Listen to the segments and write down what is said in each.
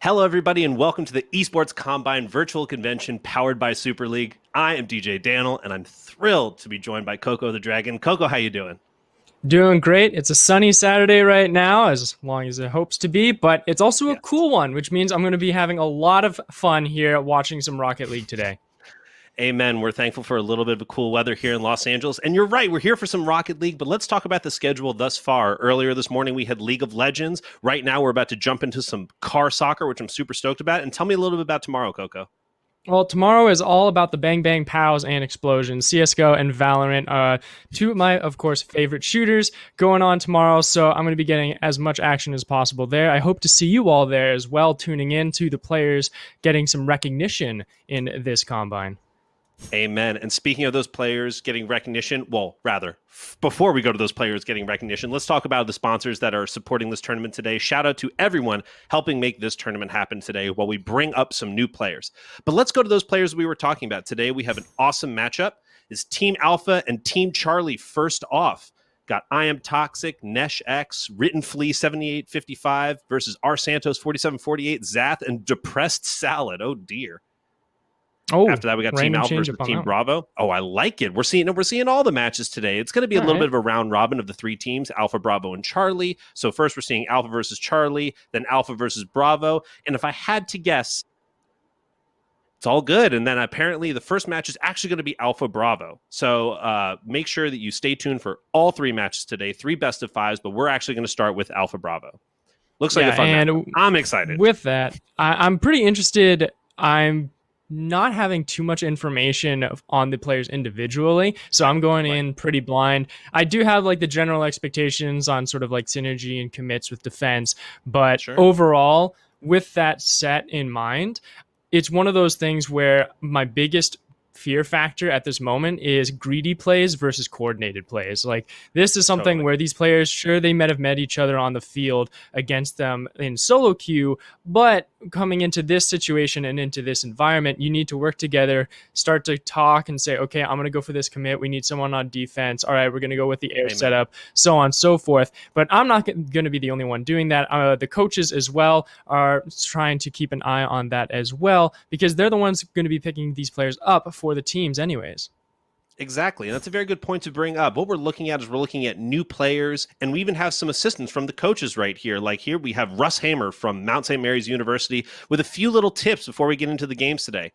Hello, everybody, and welcome to the Esports Combine Virtual Convention powered by Super League. I am DJ Daniel, and I'm thrilled to be joined by Coco the Dragon. Coco, how you doing? Doing great. It's a sunny Saturday right now, as long as it hopes to be, but it's also a cool one, which means I'm going to be having a lot of fun here watching some Rocket League today. Amen. We're thankful for a little bit of cool weather here in Los Angeles. And you're right, we're here for some Rocket League, but let's talk about the schedule thus far. Earlier this morning, we had League of Legends. Right now, we're about to jump into some car soccer, which I'm super stoked about. And tell me a little bit about tomorrow, Coco. Well, tomorrow is all about the Bang Bang Pows and Explosions, CSGO and Valorant, two of my, of course, favorite shooters going on tomorrow, so I'm going to be getting as much action as possible there. I hope to see you all there as well, tuning in to the players, getting some recognition in this Combine. Amen. And speaking of those players getting recognition, well, rather, before we go to those players getting recognition, let's talk about the sponsors that are supporting this tournament today. Shout out to everyone helping make this tournament happen today while we bring up some new players. But let's go to those players we were talking about. Today we have an awesome matchup. It's Team Alpha and Team Charlie first off. Got I Am Toxic, Nesh X, Written Flea 7855 versus R Santos 4748, Zath, and Depressed Salad. Oh, dear. Oh, after that, we got Team Alpha versus Team Bravo. Oh, I like it. We're seeing all the matches today. It's going to be a little bit of a round robin of the three teams, Alpha, Bravo, and Charlie. So first we're seeing Alpha versus Charlie, then Alpha versus Bravo. And if I had to guess, it's all good. And then apparently the first match is actually going to be Alpha Bravo. So make sure that you stay tuned for all three matches today, 3 best of 5s, but we're actually going to start with Alpha Bravo. Looks like a fun match. I'm excited. With that, I'm pretty interested. I'm not having too much information on the players individually, so I'm going in pretty blind. I do have like the general expectations on sort of like synergy and commits with defense, but overall, with that set in mind, it's one of those things where my biggest fear factor at this moment is greedy plays versus coordinated plays. Like, this is something where these players, sure, they might have met each other on the field against them in solo queue, but coming into this situation and into this environment, you need to work together, start to talk and say, okay, I'm going to go for this commit. We need someone on defense. All right, we're going to go with the air setup, so on and so forth. But I'm not going to be the only one doing that. The coaches as well are trying to keep an eye on that as well, because they're the ones going to be picking these players up for the teams anyways. Exactly. And that's a very good point to bring up. What we're looking at is we're looking at new players, and we even have some assistance from the coaches right here. Like here we have Russ Hamer from Mount St. Mary's University with a few little tips before we get into the games today.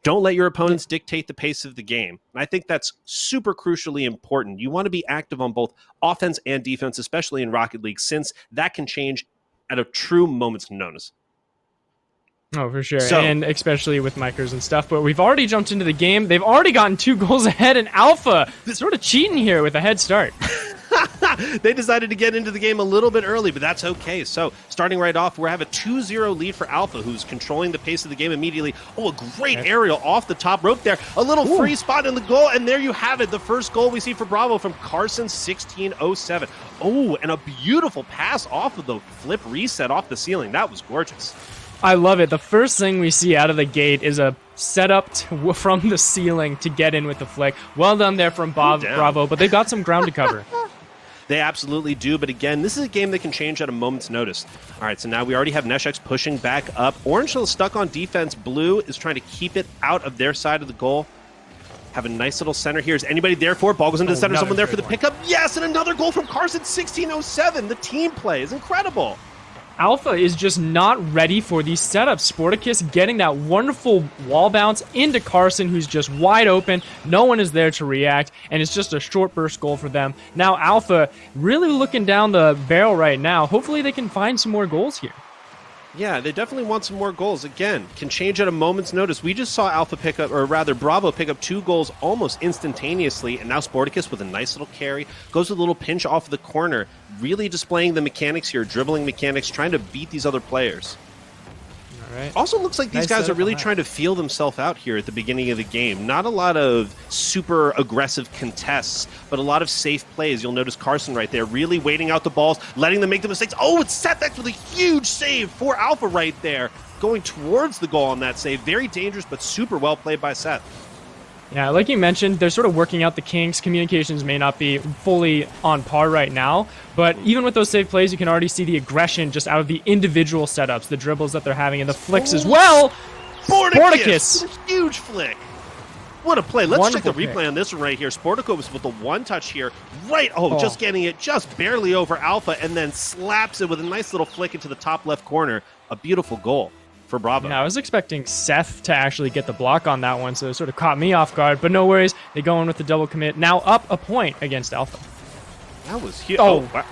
Don't let your opponents dictate the pace of the game. And I think that's super crucially important. You want to be active on both offense and defense, especially in Rocket League, since that can change at a true moment's notice. Oh, for sure. And especially with micros and stuff. But we've already jumped into the game. They've already gotten 2 goals ahead, and Alpha sort of cheating here with a head start. They decided to get into the game a little bit early, but that's okay. So starting right off, we have a 2-0 lead for Alpha, who's controlling the pace of the game immediately. Oh, a great aerial off the top rope there. A little free spot in the goal, and there you have it. The first goal we see for Bravo from Carson, 1607. Oh, and a beautiful pass off of the flip reset off the ceiling. That was gorgeous. I love it. The first thing we see out of the gate is a setup from the ceiling to get in with the flick. Well done there from Bravo, but they got some ground to cover. They absolutely do, but again, this is a game that can change at a moment's notice. All right, so now we already have Neshex pushing back up. Orange still stuck on defense. Blue is trying to keep it out of their side of the goal. Have a nice little center here. Is anybody there for it? Ball goes into the center. Someone there for the pickup. Yes, and another goal from Carson, 1607. The team play is incredible. Alpha is just not ready for these setups. Sporticus getting that wonderful wall bounce into Carson, who's just wide open. No one is there to react, and it's just a short burst goal for them. Now Alpha really looking down the barrel right now. Hopefully they can find some more goals here. Yeah, they definitely want some more goals. Again, can change at a moment's notice. We just saw Alpha pick up, or rather Bravo pick up 2 goals almost instantaneously, and now Sporticus with a nice little carry, goes with a little pinch off the corner, really displaying the mechanics here, dribbling mechanics, trying to beat these other players. Right. Also looks like these guys are really trying to feel themselves out here at the beginning of the game. Not a lot of super aggressive contests, but a lot of safe plays. You'll notice Carson right there really waiting out the balls, letting them make the mistakes. Oh, it's Setback with a huge save for Alpha right there, going towards the goal on that save. Very dangerous, but super well played by Seth. Yeah, like you mentioned, they're sort of working out the kinks. Communications may not be fully on par right now, but even with those safe plays, you can already see the aggression just out of the individual setups, the dribbles that they're having, and the flicks as well. Sporticus! Huge flick. What a play. Let's Wonderful check the replay on this one right here. Sporticus with the one touch here. Right. Oh, just getting it just barely over Alpha and then slaps it with a nice little flick into the top left corner. A beautiful goal for Bravo. Yeah, I was expecting Seth to actually get the block on that one, so it sort of caught me off guard. But no worries. They go in with the double commit. Now up a point against Alpha. That was huge. Oh, wow.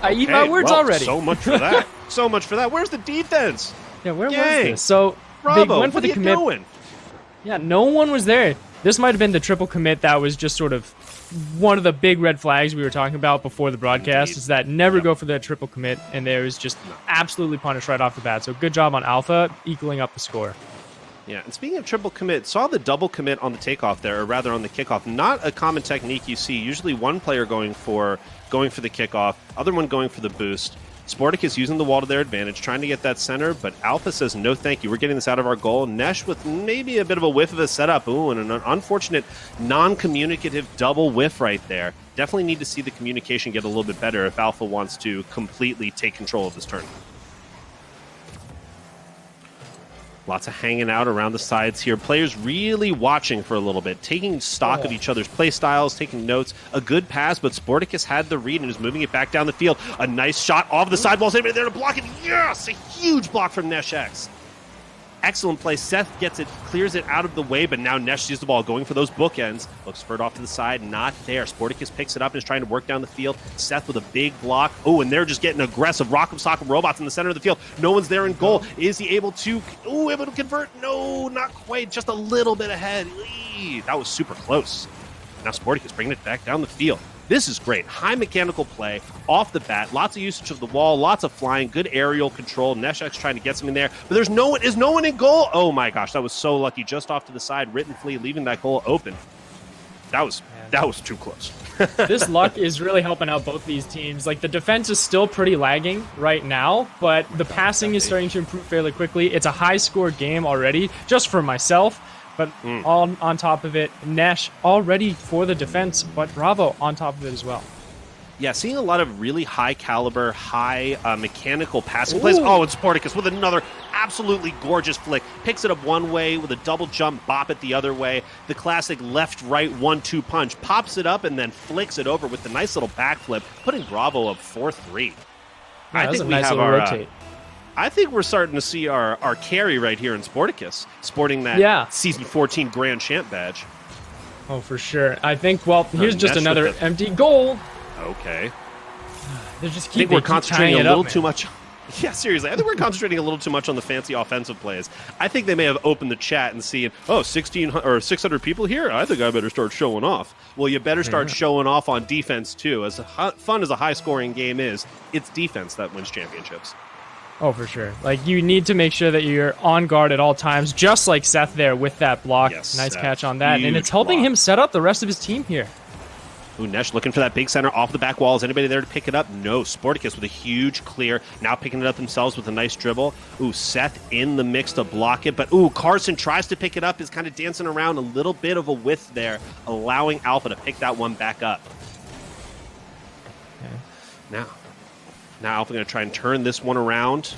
I eat my words already. So much for that. So much for that. Where's the defense? Yeah, where was this? So Bravo, they went for the commit. Doing? Yeah, no one was there. This might have been the triple commit that was just sort of one of the big red flags we were talking about before the broadcast. Indeed. Is that never go for that triple commit, and there was just absolutely punished right off the bat. So good job on Alpha equaling up the score. Yeah, and speaking of triple commit, saw the double commit on the takeoff there, or rather on the kickoff. Not a common technique you see. Usually one player going for the kickoff, other one going for the boost. Sporticus using the wall to their advantage, trying to get that center, but Alpha says, no thank you, we're getting this out of our goal. Nesh with maybe a bit of a whiff of a setup. Ooh, and an unfortunate non-communicative double whiff right there. Definitely need to see the communication get a little bit better if Alpha wants to completely take control of this tournament. Lots of hanging out around the sides here. Players really watching for a little bit, taking stock of each other's play styles, taking notes. A good pass, but Sporticus had the read and is moving it back down the field. A nice shot off the sidewalls. Anybody there to block it? Yes! A huge block from Nesh X. Excellent play. Seth gets it, clears it out of the way, but now Nesh sees the ball going for those bookends. Looks spurred off to the side, not there. Sporticus picks it up and is trying to work down the field. Seth with a big block. Oh, and they're just getting aggressive. Rock'em Sock'em Robots in the center of the field. No one's there in goal. Is he able to convert? No, not quite. Just a little bit ahead. Eee, that was super close. Now Sporticus bringing it back down the field. This is great. High mechanical play off the bat. Lots of usage of the wall. Lots of flying. Good aerial control. Neshek's trying to get something there. But there's no one. Is no one in goal? Oh my gosh. That was so lucky. Just off to the side. Written Flea leaving that goal open. That was too close. This luck is really helping out both these teams. Like, the defense is still pretty lagging right now, but the passing is starting to improve fairly quickly. It's a high-score game already, just for myself. But on top of it, Nesh already for the defense, but Bravo on top of it as well. Yeah, seeing a lot of really high caliber, high mechanical passing plays. Oh, and Sporticus with another absolutely gorgeous flick. Picks it up one way with a double jump, bop it the other way. The classic left-right 1-2 punch. Pops it up and then flicks it over with the nice little backflip, putting Bravo up 4-3. Yeah, I think we have our rotate. I think we're starting to see our carry right here in Sporticus, sporting that Season 14 Grand Champ badge. Oh, for sure. I think, well, here's just another empty goal. Okay. They're just I think we're concentrating a little too much. Yeah, seriously. I think we're concentrating a little too much on the fancy offensive plays. I think they may have opened the chat and seen, 1,600 or 600 people here. I think I better start showing off. Well, you better start showing off on defense, too. As fun as a high-scoring game is, it's defense that wins championships. Oh, for sure. Like, you need to make sure that you're on guard at all times, just like Seth there with that block. Yes, nice Seth. catch on that. And it's helping block. him set up the rest of his team here. Ooh, Nesh looking for that big center off the back wall. Is anybody there to pick it up? No. Sporticus with a huge clear. Now picking it up themselves with a nice dribble. Ooh, Seth in the mix to block it. But, ooh, Carson tries to pick it up. Is kind of dancing around. A little bit of a width there, allowing Alpha to pick that one back up. Okay. Now Alpha going to try and turn this one around.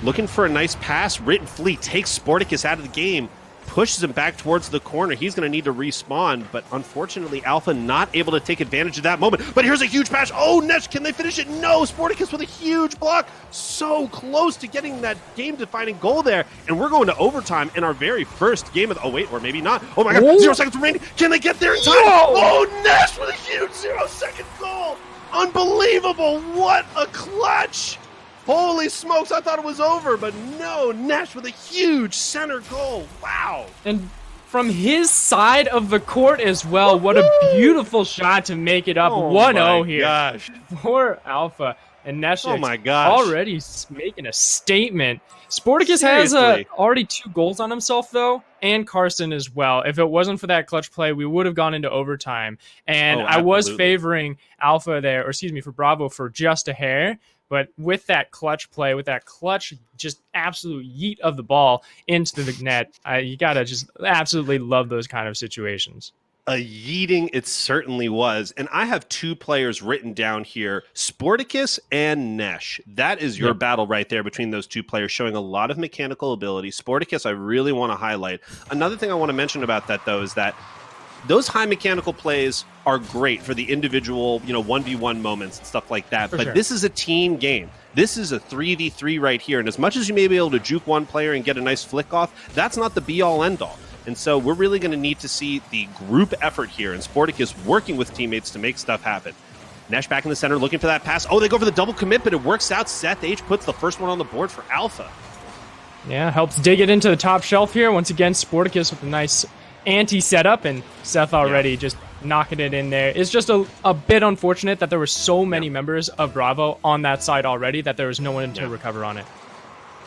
Looking for a nice pass. Written Fleet takes Sporticus out of the game. Pushes him back towards the corner. He's going to need to respawn, but unfortunately Alpha not able to take advantage of that moment. But here's a huge pass. Oh, Nesh, can they finish it? No, Sporticus with a huge block. So close to getting that game-defining goal there. And we're going to overtime in our very first game of the... Oh, wait, or maybe not. Oh, my God, 0 seconds remaining. Can they get there in time? Oh, Nesh with a huge 0-second goal. Unbelievable. What a clutch. Holy smokes, I thought it was over, but no, Nesh with a huge center goal. Wow. And from his side of the court as well, what a beautiful shot to make it up 1-0 here. Gosh. For Alpha. And Oh Neshik's my gosh. already making a statement. Sporticus has Seriously. already 2 goals on himself, though, and Carson as well. If it wasn't for that clutch play, we would have gone into overtime. And Oh, I was absolutely. favoring Alpha there, or excuse me, for Bravo for just a hair. But with that clutch play, with that clutch, just absolute yeet of the ball into the net, you got to just absolutely love those kind of situations. A yeeting it certainly was. And I have 2 players written down here, Sporticus and Nesh. That is your battle right there between those 2 players, showing a lot of mechanical ability. Sporticus, I really want to highlight. Another thing I want to mention about that, though, is that those high mechanical plays are great for the individual, 1v1 moments and stuff like that. But this is a team game. This is a 3v3 right here. And as much as you may be able to juke one player and get a nice flick off, that's not the be-all, end-all. And so we're really going to need to see the group effort here, and Sporticus working with teammates to make stuff happen. Nesh back in the center looking for that pass. Oh, they go for the double commit, but it works out. Seth H puts the first one on the board for Alpha. Yeah, helps dig it into the top shelf here. Once again, Sporticus with a nice anti-setup, and Seth already just knocking it in there. It's just a bit unfortunate that there were so many members of Bravo on that side already that there was no one to recover on it.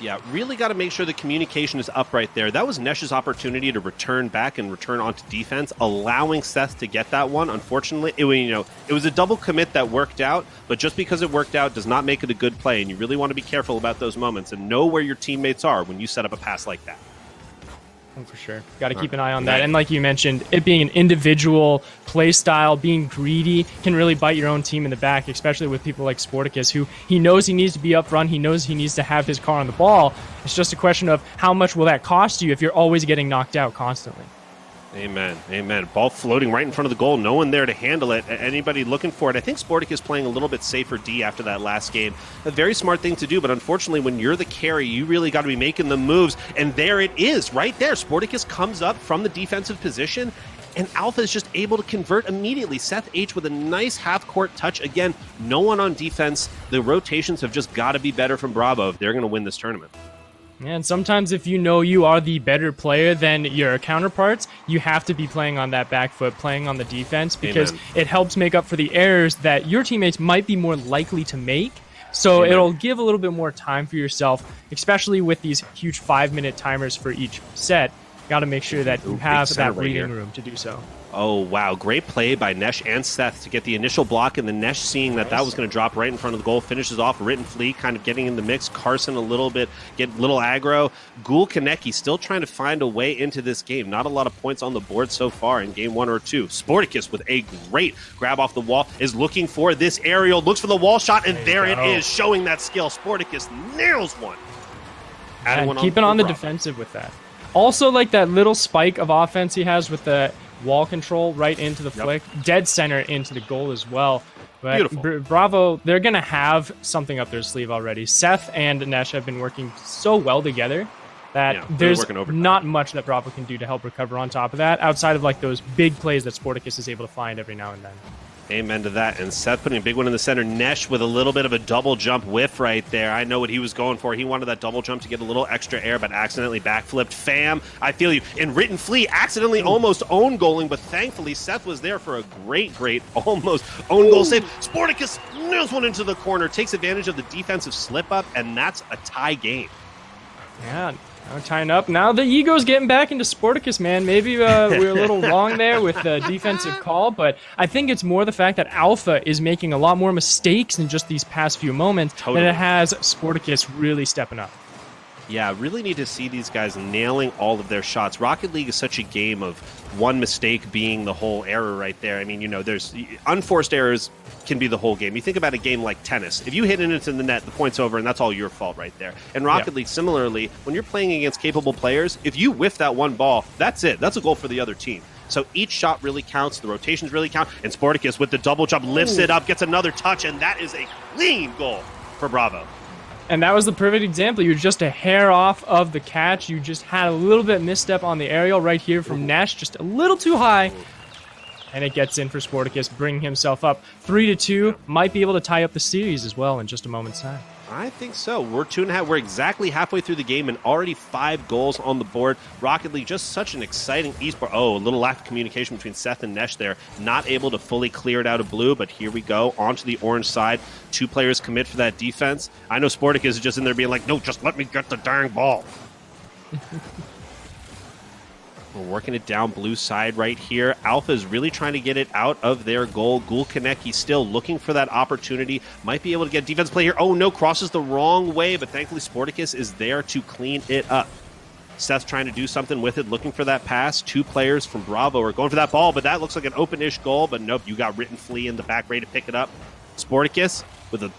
Yeah, really got to make sure the communication is up right there. That was Nesh's opportunity to return back and return onto defense, allowing Seth to get that one. Unfortunately, it was a double commit that worked out, but just because it worked out does not make it a good play, and you really want to be careful about those moments and know where your teammates are when you set up a pass like that. Oh, for sure. Got to keep an eye on that. And like you mentioned, it being an individual play style, being greedy can really bite your own team in the back, especially with people like Sporticus, who he knows he needs to be up front. He knows he needs to have his car on the ball. It's just a question of how much will that cost you if you're always getting knocked out constantly. Amen. Amen. Ball floating right in front of the goal. No one there to handle it. Anybody looking for it? I think Sporticus playing a little bit safer D after that last game. A very smart thing to do, but unfortunately, when you're the carry, you really got to be making the moves. And there it is, right there. Sporticus comes up from the defensive position, and Alpha is just able to convert immediately. Seth H with a nice half-court touch. Again, no one on defense. The rotations have just got to be better from Bravo if they're going to win this tournament. And sometimes if you know you are the better player than your counterparts, you have to be playing on that back foot, playing on the defense, because it helps make up for the errors that your teammates might be more likely to make. So it'll give a little bit more time for yourself, especially with these huge 5-minute timers for each set. Got to make sure that you have that breathing room to do so. Oh, wow. Great play by Nesh and Seth to get the initial block, and then Nesh seeing that was going to drop right in front of the goal, finishes off. Written Flea kind of getting in the mix. Carson a little bit, get a little aggro. Ghoul Kaneki still trying to find a way into this game. Not a lot of points on the board so far in game 1 or 2. Sporticus with a great grab off the wall is looking for this aerial, looks for the wall shot, and there it is, showing that skill. Sporticus nails one. And keeping on the defensive with that. Also, like that little spike of offense he has with the wall control right into the flick, dead center into the goal as well. But Bravo, they're going to have something up their sleeve already. Seth and Nesh have been working so well together that there's not much that Bravo can do to help recover on top of that, outside of like those big plays that Sporticus is able to find every now and then. Amen to that. And Seth putting a big one in the center. Nesh with a little bit of a double jump whiff right there. I know what he was going for. He wanted that double jump to get a little extra air, but accidentally backflipped. Fam, I feel you. And Written Flea accidentally almost own goaling, but thankfully Seth was there for a great almost own goal save. Sporticus nails one into the corner, takes advantage of the defensive slip up, and that's a tie game. Yeah. Now tying up. Now the ego's getting back into Sporticus, man. Maybe we're a little wrong there with the defensive call, but I think it's more the fact that Alpha is making a lot more mistakes in just these past few moments than it has Sporticus really stepping up. Yeah, really need to see these guys nailing all of their shots. Rocket League is such a game of one mistake being the whole error right there. I mean, there's unforced errors can be the whole game. You think about a game like tennis. If you hit it into the net, the point's over, and that's all your fault right there. And Rocket League, similarly, when you're playing against capable players, if you whiff that one ball, that's it. That's a goal for the other team. So each shot really counts. The rotations really count. And Sporticus with the double jump lifts it up, gets another touch, and that is a clean goal for Bravo. And that was the perfect example. You're just a hair off of the catch. You just had a little bit misstep on the aerial right here from Nesh, just a little too high. And it gets in for Sporticus, bringing himself up 3-2. Might be able to tie up the series as well in just a moment's time. I think so. We're 2.5. We're exactly halfway through the game and already 5 goals on the board. Rocket League, just such an exciting esport. Oh, a little lack of communication between Seth and Nesh there. Not able to fully clear it out of blue, but here we go. Onto the orange side. 2 players commit for that defense. I know Sporticus is just in there being like, no, just let me get the dang ball. We're working it down blue side right here. Alpha is really trying to get it out of their goal. Ghoul Kaneki still looking for that opportunity. Might be able to get defense play here. Oh no, crosses the wrong way, but thankfully Sporticus is there to clean it up. Seth trying to do something with it, looking for that pass. 2 players from Bravo are going for that ball, but that looks like an open-ish goal, but nope, you got Written Flea in the back ready to pick it up. Sporticus with a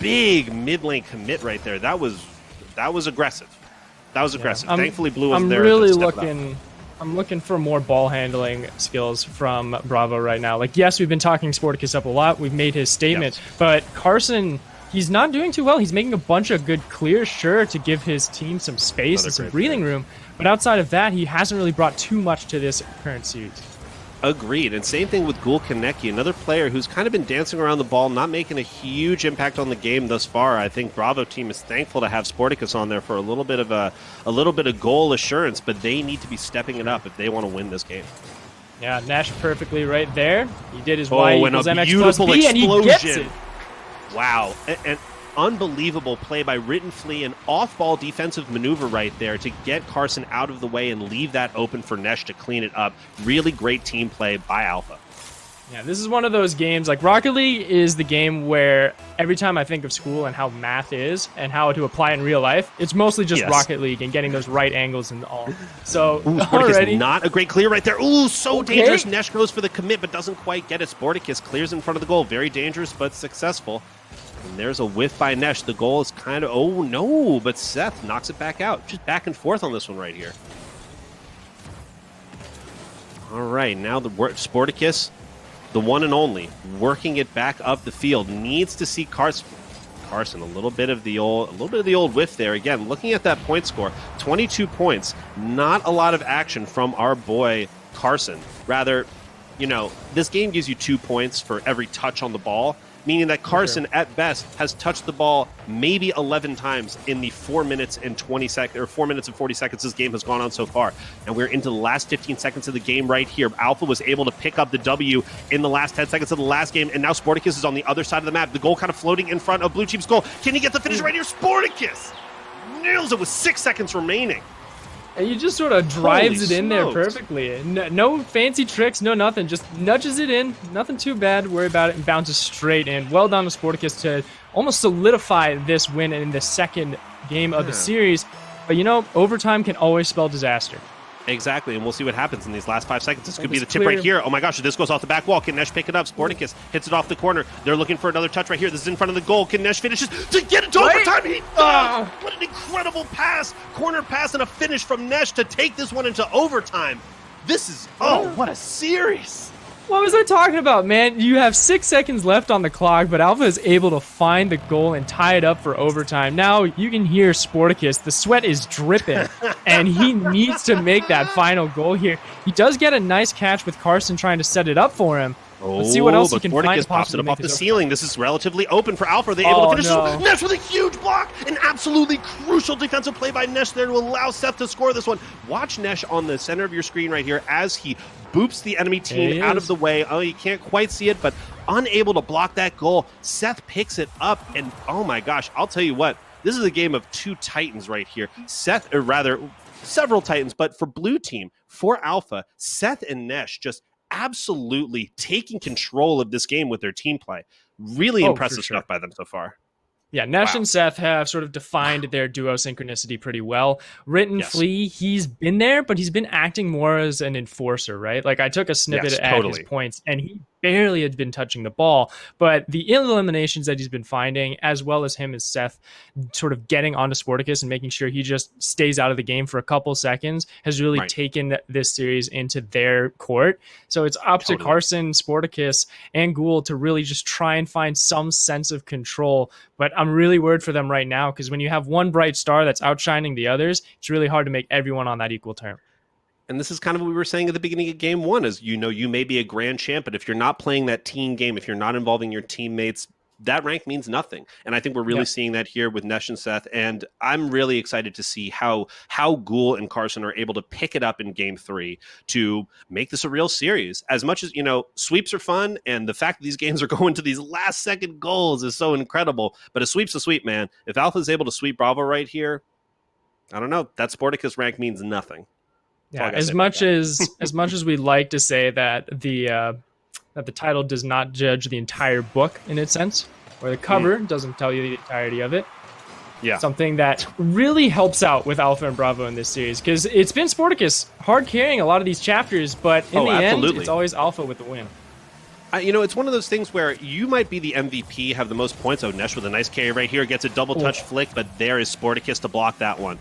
big mid-lane commit right there. That was aggressive. That was aggressive. Thankfully Blue wasn't there. I'm looking for more ball handling skills from Bravo right now. Like, yes, we've been talking Sporticus up a lot. We've made his statement, but Carson, he's not doing too well. He's making a bunch of good clears, sure, to give his team some space and some breathing room. But outside of that, he hasn't really brought too much to this current series. Agreed. And same thing with Ghoul Kaneki, another player who's kind of been dancing around the ball, not making a huge impact on the game thus far. I think Bravo team is thankful to have Sporticus on there for a little bit of goal assurance, but they need to be stepping it up if they want to win this game. Yeah, Nash perfectly right there. He did his Y equals and a MX beautiful plus B, explosion. and he gets it. Wow. And unbelievable play by Written Flea, an off-ball defensive maneuver right there to get Carson out of the way and leave that open for Nesh to clean it up. Really great team play by Alpha. Yeah, this is one of those games, like Rocket League is the game where every time I think of school and how math is and how to apply it in real life, it's mostly just Rocket League and getting those right angles and all. So, Sporticus not a great clear right there. Ooh, so dangerous. Nesh goes for the commit, but doesn't quite get it. Sporticus clears in front of the goal. Very dangerous, but successful. And there's a whiff by Nesh. The goal is kind of, oh no, but Seth knocks it back out. Just back and forth on this one right here. All right, now the Sporticus, the one and only, working it back up the field. Needs to see Carson a little bit of the old whiff there. Again, looking at that point score, 22 points. Not a lot of action from our boy Carson. Rather, this game gives you 2 points for every touch on the ball, meaning that Carson, at best, has touched the ball maybe 11 times in the 4 minutes and 40 seconds this game has gone on so far. And we're into the last 15 seconds of the game right here. Alpha was able to pick up the W in the last 10 seconds of the last game, and now Sporticus is on the other side of the map. The goal kind of floating in front of Blue Team's goal. Can he get the finish right here? Sporticus nails it with 6 seconds remaining. And he just sort of drives it in there perfectly. No fancy tricks, no nothing. Just nudges it in. Nothing too bad to worry about it, and bounces straight in. Well done to Sporticus to almost solidify this win in the second game of the series. But overtime can always spell disaster. Exactly, and we'll see what happens in these last 5 seconds. This could be the tip right here. Oh my gosh, this goes off the back wall. Can Nesh pick it up? Sporticus hits it off the corner. They're looking for another touch right here. This is in front of the goal. Can Nesh finishes to get it to overtime? He does! What an incredible pass. Corner pass and a finish from Nesh to take this one into overtime. This is, what a series. What was I talking about, man? You have 6 seconds left on the clock, but Alpha is able to find the goal and tie it up for overtime. Now you can hear Sporticus. The sweat is dripping, and he needs to make that final goal here. He does get a nice catch with Carson trying to set it up for him. Let's see what else he can find. Sporticus pops it up off the ceiling. This is relatively open for Alpha. Are they able to finish? No. Nesh with a huge block. An absolutely crucial defensive play by Nesh there to allow Seth to score this one. Watch Nesh on the center of your screen right here as he boops the enemy team out of the way. Oh, you can't quite see it, but unable to block that goal. Seth picks it up, and oh my gosh, I'll tell you what. This is a game of 2 titans right here. Seth, or rather, several titans, but for Blue Team, for Alpha, Seth and Nesh just absolutely taking control of this game with their team play. Really impressive stuff by them so far. Yeah, Nesh and Seth have sort of defined their duo synchronicity pretty well. Written Flea, he's been there, but he's been acting more as an enforcer, right? Like, I took a snippet at his points, and he barely had been touching the ball, but the eliminations that he's been finding, as well as him and Seth sort of getting onto Sporticus and making sure he just stays out of the game for a couple seconds, has really taken this series into their court. So it's up to Carson, Sporticus, and Ghoul to really just try and find some sense of control. But I'm really worried for them right now, because when you have one bright star that's outshining the others, it's really hard to make everyone on that equal term. And this is kind of what we were saying at the beginning of game 1 is, you may be a grand champ, but if you're not playing that team game, if you're not involving your teammates, that rank means nothing. And I think we're really seeing that here with Nesh and Seth. And I'm really excited to see how Ghoul and Carson are able to pick it up in game 3 to make this a real series. As much as, sweeps are fun, and the fact that these games are going to these last second goals is so incredible. But a sweep's a sweep, man. If Alpha is able to sweep Bravo right here, I don't know. That Sporticus rank means nothing. Yeah, as much as we like to say that the title does not judge the entire book in its sense, or the cover doesn't tell you the entirety of it. Yeah. Something that really helps out with Alpha and Bravo in this series, because it's been Sporticus hard carrying a lot of these chapters, but in the end, it's always Alpha with the win. It's one of those things where you might be the MVP, have the most points. Oh, Nesh with a nice carry right here, gets a double touch flick, but there is Sporticus to block that one.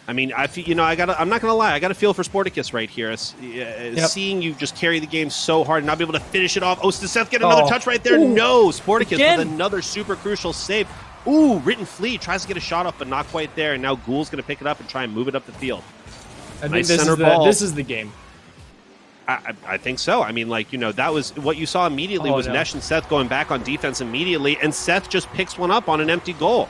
I mean, I'm not gonna lie, I got a feel for Sporticus right here. Seeing you just carry the game so hard and not be able to finish it off. Oh, does Seth get another touch right there? Ooh. No, Sporticus with another super crucial save. Ooh, Written Flea tries to get a shot off, but not quite there. And now Ghoul's gonna pick it up and try and move it up the field. I think this is the game. I think so. I mean, that was what you saw immediately was Nesh and Seth going back on defense immediately, and Seth just picks one up on an empty goal.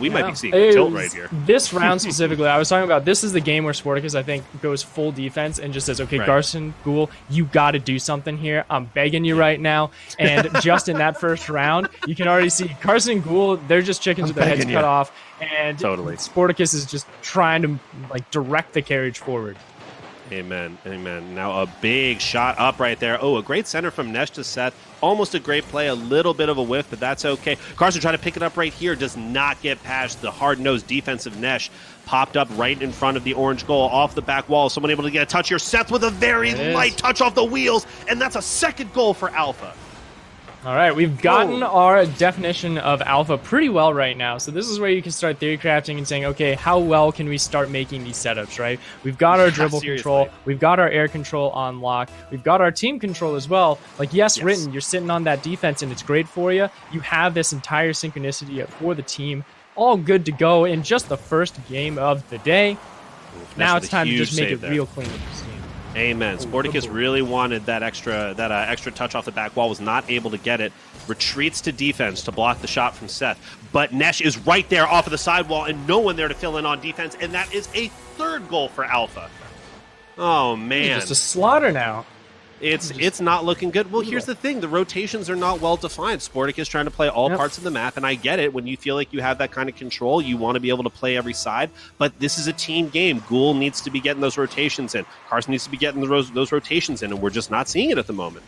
We might be seeing a tilt right here. This round specifically, I was talking about, this is the game where Sporticus, I think, goes full defense and just says, okay, Garson, Ghoul, you got to do something here. I'm begging you right now. And just in that first round, you can already see Carson and Ghoul, they're just chickens with their heads cut off. And Sporticus is just trying to direct the carriage forward. Amen. Now a big shot up right there. Oh, a great center from Nesh to Seth. Almost a great play, a little bit of a whiff, but that's okay. Carson trying to pick it up right here, does not get past the hard-nosed defensive Nesh. Popped up right in front of the orange goal, off the back wall. Someone able to get a touch here. Seth with a very light touch off the wheels, and that's a second goal for Alpha. All right, we've gotten our definition of Alpha pretty well right now. So this is where you can start theory crafting and saying, okay, how well can we start making these setups, right? We've got our dribble control. We've got our air control on lock. We've got our team control as well. Yes, Written, you're sitting on that defense, and it's great for you. You have this entire synchronicity for the team. All good to go in just the first game of the day. Now it's time to just make it real clean with this team. Amen. Sporticus really wanted that extra touch off the back wall, was not able to get it. Retreats to defense to block the shot from Seth. But Nesh is right there off of the sidewall and no one there to fill in on defense, and that is a third goal for Alpha. Oh, man. Just a slaughter now. It's not looking good. Well, here's the thing. The rotations are not well defined. Sporticus trying to play all parts of the map, and I get it. When you feel like you have that kind of control, you want to be able to play every side. But this is a team game. Ghoul needs to be getting those rotations in. Carson needs to be getting those rotations in, and we're just not seeing it at the moment.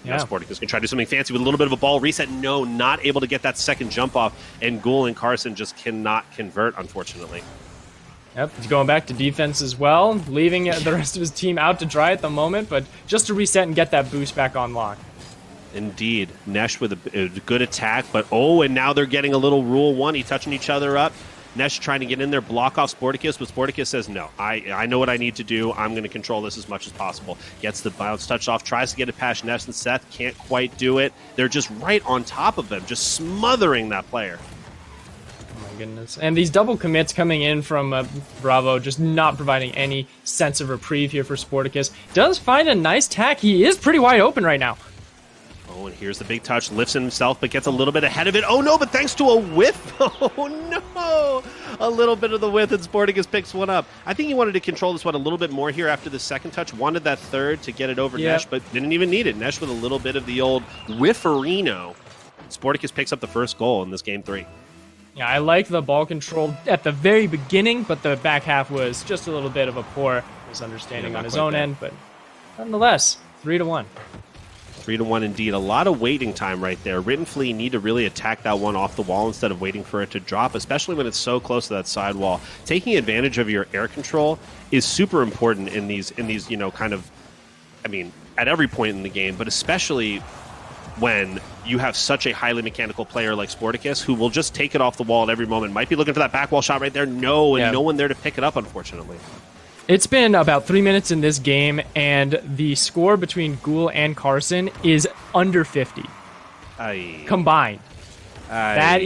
Yeah. Sporticus can try to do something fancy with a little bit of a ball reset. No, not able to get that second jump off, and Ghoul and Carson just cannot convert, unfortunately. Yep, he's going back to defense as well, leaving the rest of his team out to dry at the moment, but just to reset and get that boost back on lock. Indeed. Nesh with a good attack, but and now they're getting a little Rule 1, touching each other up. Nesh trying to get in there, block off Sporticus, but Sporticus says, no, I know what I need to do. I'm going to control this as much as possible. Gets the bounce touch off, tries to get it past Nesh and Seth, can't quite do it. They're just right on top of him, just smothering that player. Goodness. And these double commits coming in from Bravo, just not providing any sense of reprieve here for Sporticus. Does find a nice tack. He is pretty wide open right now. Oh, and here's the big touch. Lifts himself, but gets a little bit ahead of it. Oh, no, but thanks to a whiff. Oh, no. A little bit of the width, and Sporticus picks one up. I think he wanted to control this one a little bit more here after the second touch. Wanted that third to get it over Nesh, but didn't even need it. Nesh with a little bit of the old whifferino. Sporticus picks up the first goal in this game 3. Yeah, I like the ball control at the very beginning, but the back half was just a little bit of a poor misunderstanding on his own end. But nonetheless, 3-1. 3-1 indeed. A lot of waiting time right there. Written Flea need to really attack that one off the wall instead of waiting for it to drop, especially when it's so close to that sidewall. Taking advantage of your air control is super important in these kind of, at every point in the game, but especially when you have such a highly mechanical player like Sporticus who will just take it off the wall at every moment. Might be looking for that back wall shot right there. No one there to pick it up, unfortunately. It's been about 3 minutes in this game, and the score between Ghoul and Carson is under 50 combined. That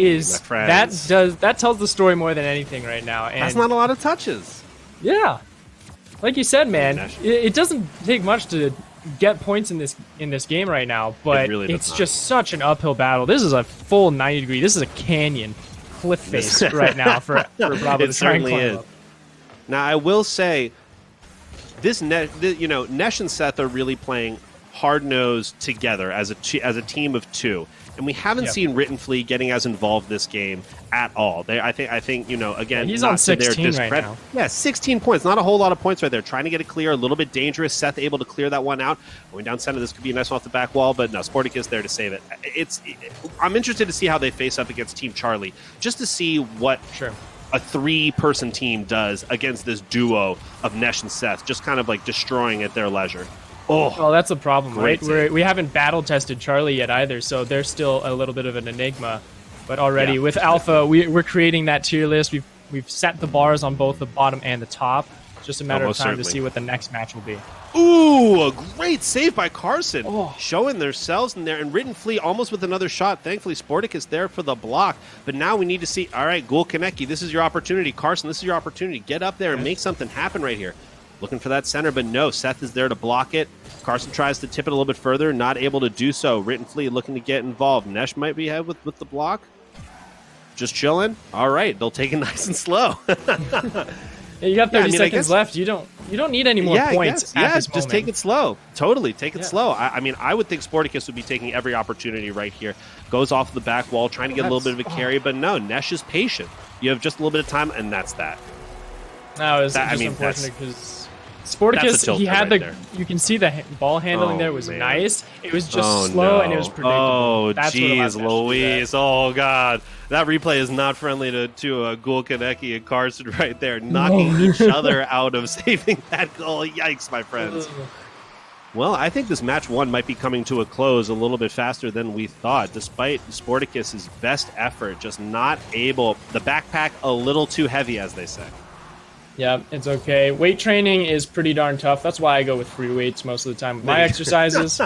tells the story more than anything right now. And that's not a lot of touches. Yeah. Like you said, man, it doesn't take much to get points in this game right now, but really it's not. just such an uphill battle. This is a full 90 degree. This is a canyon cliff face right now for Bravo to try and climb up. Now I will say Nesh and Seth are really playing hard-nosed together as a team of two, and we haven't seen Written Flea getting as involved this game at all. I think again, he's on 16 right now. Yeah, 16 points, not a whole lot of points right there. Trying to get it clear, a little bit dangerous. Seth able to clear that one out. Going down center, this could be a nice one off the back wall, but no, Sporticus there to save it. I'm interested to see how they face up against Team Charlie, just to see what a 3-person team does against this duo of Nesh and Seth, just kind of like destroying at their leisure. Oh, well, that's the problem, right? Save. We haven't battle tested Charlie yet either, so they're still a little bit of an enigma. But already with Alpha, we're creating that tier list. We've set the bars on both the bottom and the top. It's just a matter of time to see what the next match will be. Ooh, a great save by Carson. Showing themselves in there, and Written Flea almost with another shot. Thankfully, Sporticus there for the block. But now we need to see, all right, Ghoul Kaneki, this is your opportunity. Carson, this is your opportunity. Get up there and make something happen right here. Looking for that center, but no, Seth is there to block it. Carson tries to tip it a little bit further, not able to do so. Written Flea looking to get involved. Nesh might be ahead with the block. Just chilling. All right, they'll take it nice and slow. You got 30 seconds left. You don't need any more points at this moment. Just take it slow. Totally, take it slow. I would think Sporticus would be taking every opportunity right here. Goes off the back wall, trying to get a little bit of a carry, but no, Nesh is patient. You have just a little bit of time, and that's that. No, it's just unfortunate because Sporticus, he had you can see the ball handling there was nice. It was just slow and it was predictable. Oh, jeez, Louise. Oh, God. That replay is not friendly to Ghoul Kaneki and Carson right there, knocking each other out of saving that goal. Yikes, my friends. Well, I think this match 1 might be coming to a close a little bit faster than we thought, despite Sporticus' best effort, just not able. The backpack a little too heavy, as they say. Yeah, it's okay. Weight training is pretty darn tough. That's why I go with free weights most of the time with my exercises.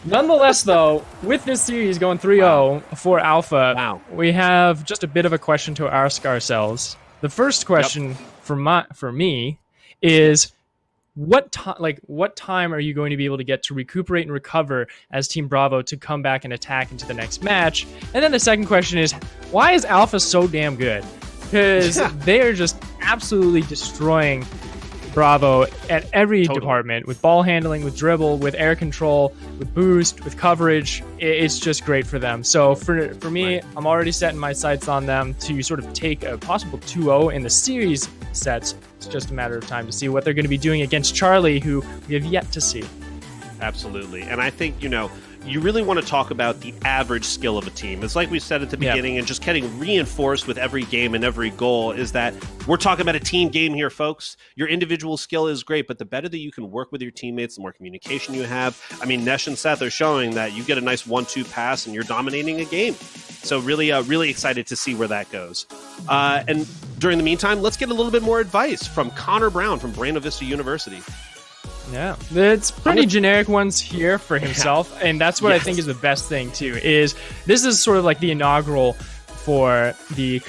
Nonetheless, though, with this series going 3-0 for Alpha, we have just a bit of a question to ask ourselves. The first question for me is, what time are you going to be able to get to recuperate and recover as Team Bravo to come back and attack into the next match? And then the second question is, why is Alpha so damn good? Because they are just absolutely destroying Bravo at every department, with ball handling, with dribble, with air control, with boost, with coverage. It's just great for them. So for me, I'm already setting my sights on them to sort of take a possible 2-0 in the series sets. It's just a matter of time to see what they're going to be doing against Charlie, who we have yet to see. Absolutely. And I think, you really want to talk about the average skill of a team. It's like we said at the beginning, and just getting reinforced with every game and every goal, is that we're talking about a team game here, folks. Your individual skill is great, but the better that you can work with your teammates, the more communication you have. I mean, Nesh and Seth are showing that you get a nice 1-2 pass and you're dominating a game. So really excited to see where that goes. And during the meantime, let's get a little bit more advice from Connor Brown from Buena Vista University. Yeah, it's pretty generic ones here for himself, and that's what I think is the best thing too. Is this is sort of like the inaugural for the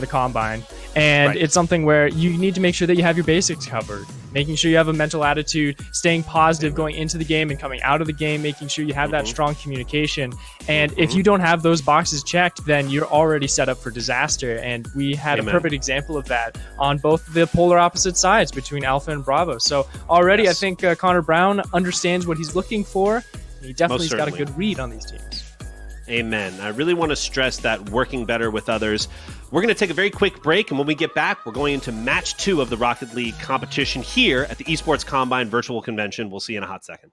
combine, and it's something where you need to make sure that you have your basics covered, making sure you have a mental attitude, staying positive going into the game and coming out of the game, making sure you have that strong communication. And if you don't have those boxes checked, then you're already set up for disaster. And we had a perfect example of that on both the polar opposite sides between Alpha and Bravo. So already I think Connor Brown understands what he's looking for. He definitely's got a good read on these teams. Amen. I really want to stress that working better with others. We're going to take a very quick break, and when we get back, we're going into match 2 of the Rocket League competition here at the Esports Combine Virtual Convention. We'll see you in a hot second.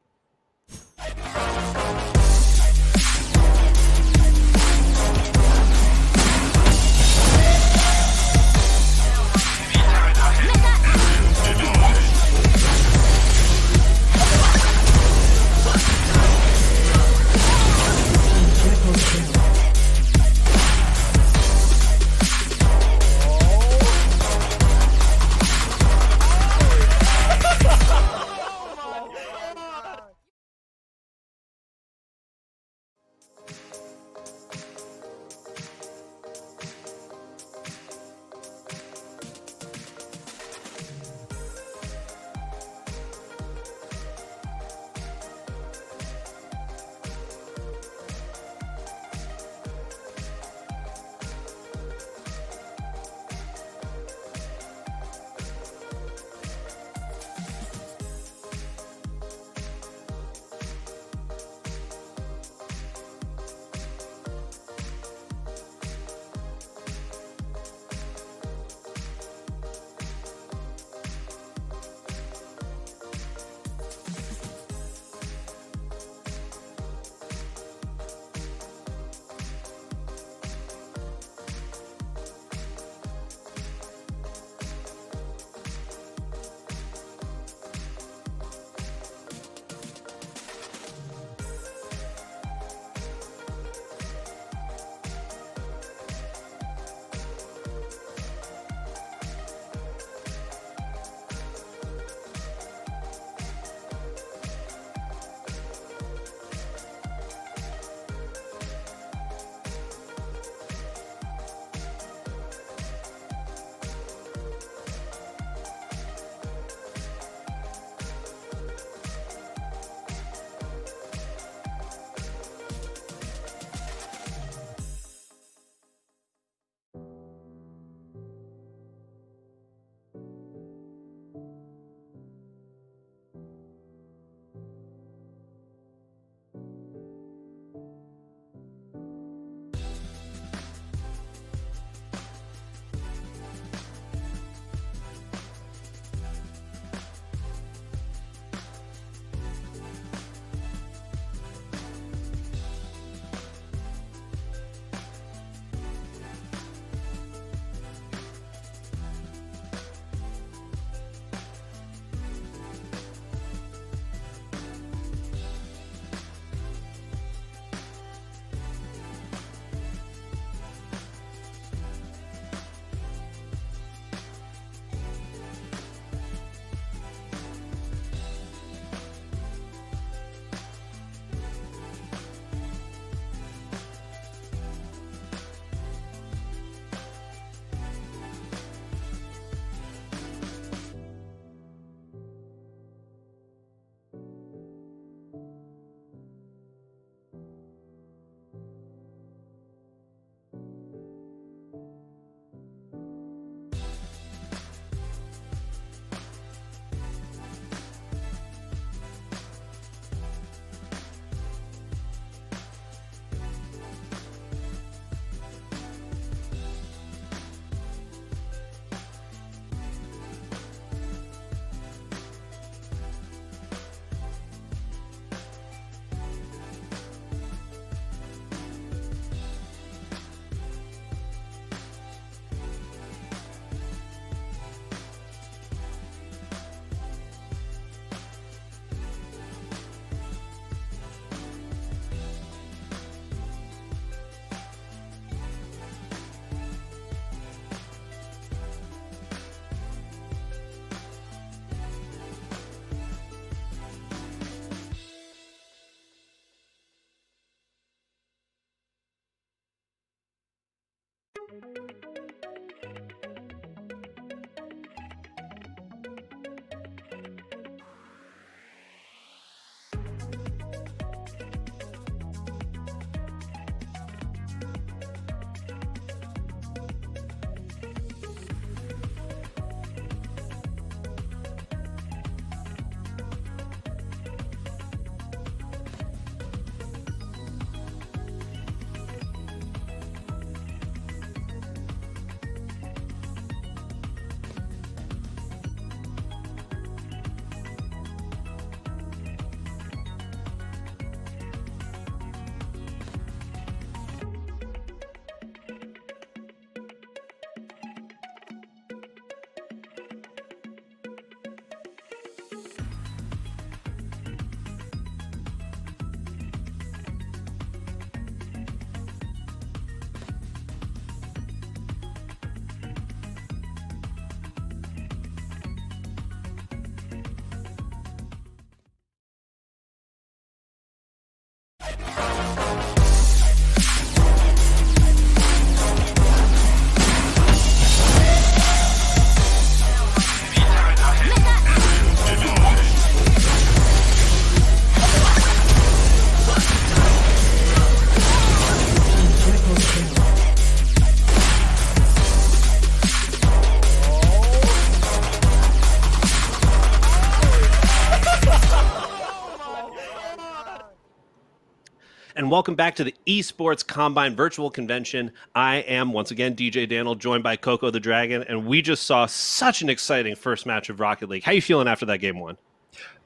and welcome back to the Esports Combine Virtual Convention. I am, once again, DJ Daniel, joined by Coco the Dragon, and we just saw such an exciting first match of Rocket League. How are you feeling after that game one?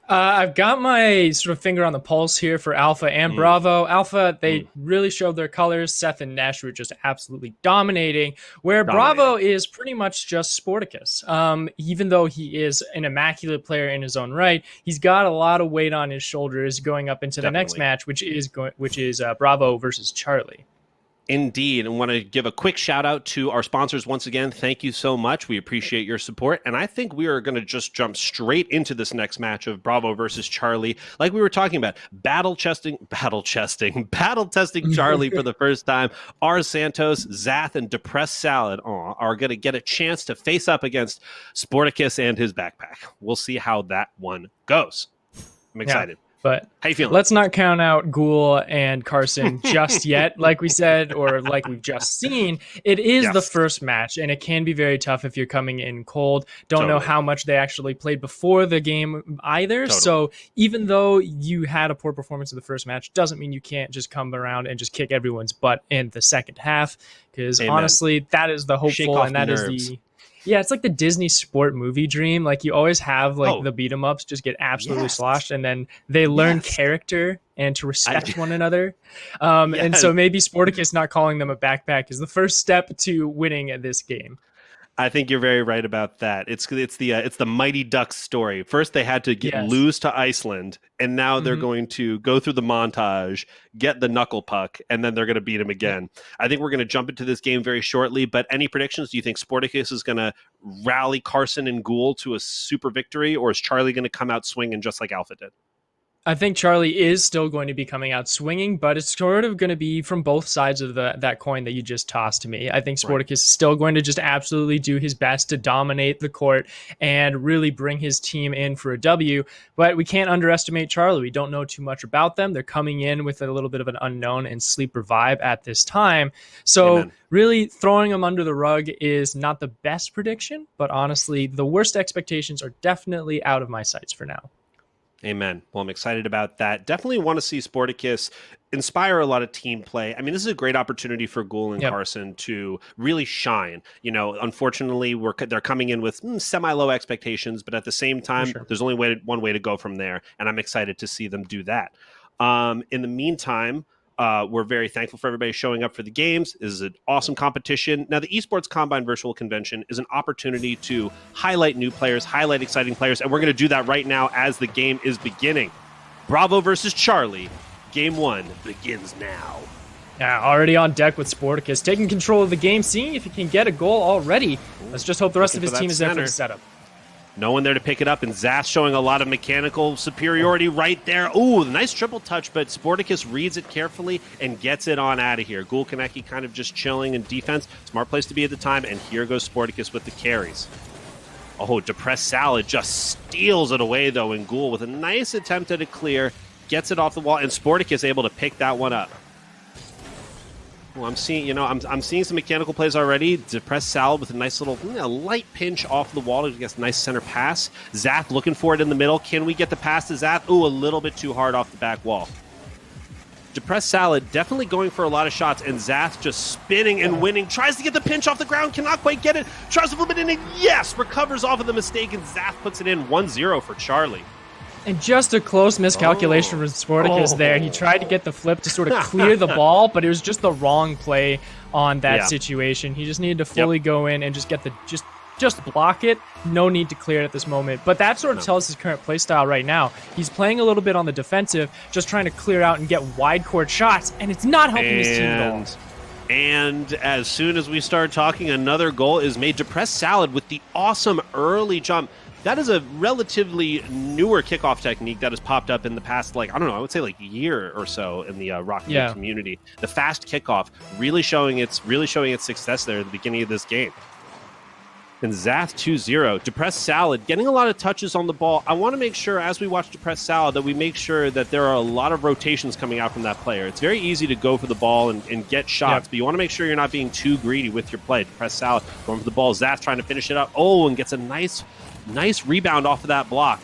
I've got my sort of finger on the pulse here for Alpha and Bravo. Alpha, they really showed their colors. Seth and Nesh were just absolutely dominating, where Bravo is pretty much just Sporticus. Even though he is an immaculate player in his own right, he's got a lot of weight on his shoulders going up into the next match, which is Bravo versus Charlie. Indeed, and want to give a quick shout out to our sponsors once again. Thank you so much. We appreciate your support. And I think we are going to just jump straight into this next match of Bravo versus Charlie. Like we were talking about, battle testing Charlie for the first time. R. Santos, Zath, and Depressed Salad are going to get a chance to face up against Sporticus and his backpack. We'll see how that one goes. I'm excited. But how you feeling? Let's not count out Ghoul and Carson just yet, like we said, or like we've just seen. It is the first match, and it can be very tough if you're coming in cold. Don't know how much they actually played before the game either. So even though you had a poor performance in the first match, doesn't mean you can't just come around and just kick everyone's butt in the second half. Because honestly, that is the hopeful, and that is the... Yeah, it's like the Disney sport movie dream. Like you always have the beat 'em ups just get absolutely sloshed, and then they learn character and to respect one another. And so maybe Sporticus not calling them a backpack is the first step to winning at this game. I think you're very right about that. It's the Mighty Ducks story. First, they had to lose to Iceland, and now they're going to go through the montage, get the knuckle puck, and then they're going to beat him again. I think we're going to jump into this game very shortly. But any predictions? Do you think Sporticus is going to rally Carson and Ghoul to a super victory, or is Charlie going to come out swinging just like Alpha did? I think Charlie is still going to be coming out swinging, but it's sort of going to be from both sides of that coin that you just tossed to me. I think Sporticus is still going to just absolutely do his best to dominate the court and really bring his team in for a W, but we can't underestimate Charlie. We don't know too much about them. They're coming in with a little bit of an unknown and sleeper vibe at this time. So really throwing them under the rug is not the best prediction, but honestly, the worst expectations are definitely out of my sights for now. Amen. Well, I'm excited about that. Definitely want to see Sporticus inspire a lot of team play. I mean, this is a great opportunity for Ghoul and Carson to really shine. You know, unfortunately, they're coming in with semi-low expectations, but at the same time, there's only one way to go from there, and I'm excited to see them do that. In the meantime, we're very thankful for everybody showing up for the games. This is an awesome competition. Now, the Esports Combine Virtual Convention is an opportunity to highlight new players, highlight exciting players, and we're going to do that right now as the game is beginning. Bravo versus Charlie. Game one begins now. Already on deck with Sporticus, taking control of the game, seeing if he can get a goal already. Let's just hope the rest of his team is there for the setup. No one there to pick it up, and Zath showing a lot of mechanical superiority right there. Ooh, nice triple touch, but Sporticus reads it carefully and gets it on out of here. Ghoul Kaneki kind of just chilling in defense. Smart place to be at the time, and here goes Sporticus with the carries. Oh, Depressed Salad just steals it away, though, and Ghoul with a nice attempt at a clear, gets it off the wall, and Sporticus able to pick that one up. Well, I'm seeing some mechanical plays already. Depressed Salad with a nice little light pinch off the wall to get a nice center pass. Zath looking for it in the middle. Can we get the pass to Zath? Ooh, a little bit too hard off the back wall. Depressed Salad definitely going for a lot of shots, and Zath just spinning and winning. Tries to get the pinch off the ground, cannot quite get it. Tries to flip it in, and yes! Recovers off of the mistake, and Zath puts it in 1-0 for Charlie. And just a close miscalculation from Sporticus there. He tried to get the flip to sort of clear the ball, but it was just the wrong play on that situation. He just needed to fully go in and just get the just block it. No need to clear it at this moment. But that sort of tells his current play style right now. He's playing a little bit on the defensive, just trying to clear out and get wide court shots, and it's not helping his team at all. And as soon as we start talking, another goal is made. Depressed Salad with the awesome early jump. That is a relatively newer kickoff technique that has popped up in the past, I would say a year or so in the Rocket League community. The fast kickoff really showing its success there at the beginning of this game. And Zath 2-0. Depressed Salad getting a lot of touches on the ball. I want to make sure as we watch Depressed Salad that we make sure that there are a lot of rotations coming out from that player. It's very easy to go for the ball and get shots, but you want to make sure you're not being too greedy with your play. Depressed Salad going for the ball. Zath trying to finish it up. Oh, and gets a nice rebound off of that block.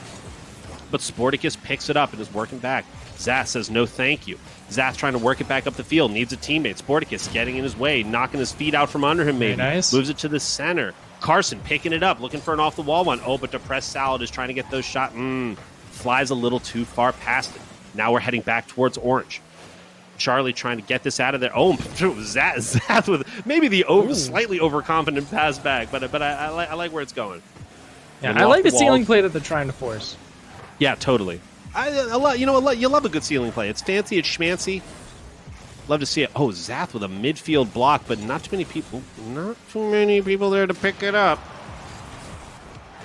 but Sporticus picks it up and is working back. Zath says no thank you. Zath trying to work it back up the field, needs a teammate. Sporticus getting in his way, knocking his feet out from under him maybe. Nice. Moves it to the center. Carson picking it up, looking for an off-the-wall one. Oh, but Depressed Salad is trying to get those shots. Flies a little too far past it. Now we're heading back towards orange. Charlie trying to get this out of there. Oh, Zath with maybe the slightly overconfident pass back, but I like where it's going. Yeah, I like the ceiling play that they're trying to force. Yeah, totally. You love a good ceiling play. It's fancy, it's schmancy. Love to see it. Oh, Zath with a midfield block, but not too many people. Not too many people there to pick it up.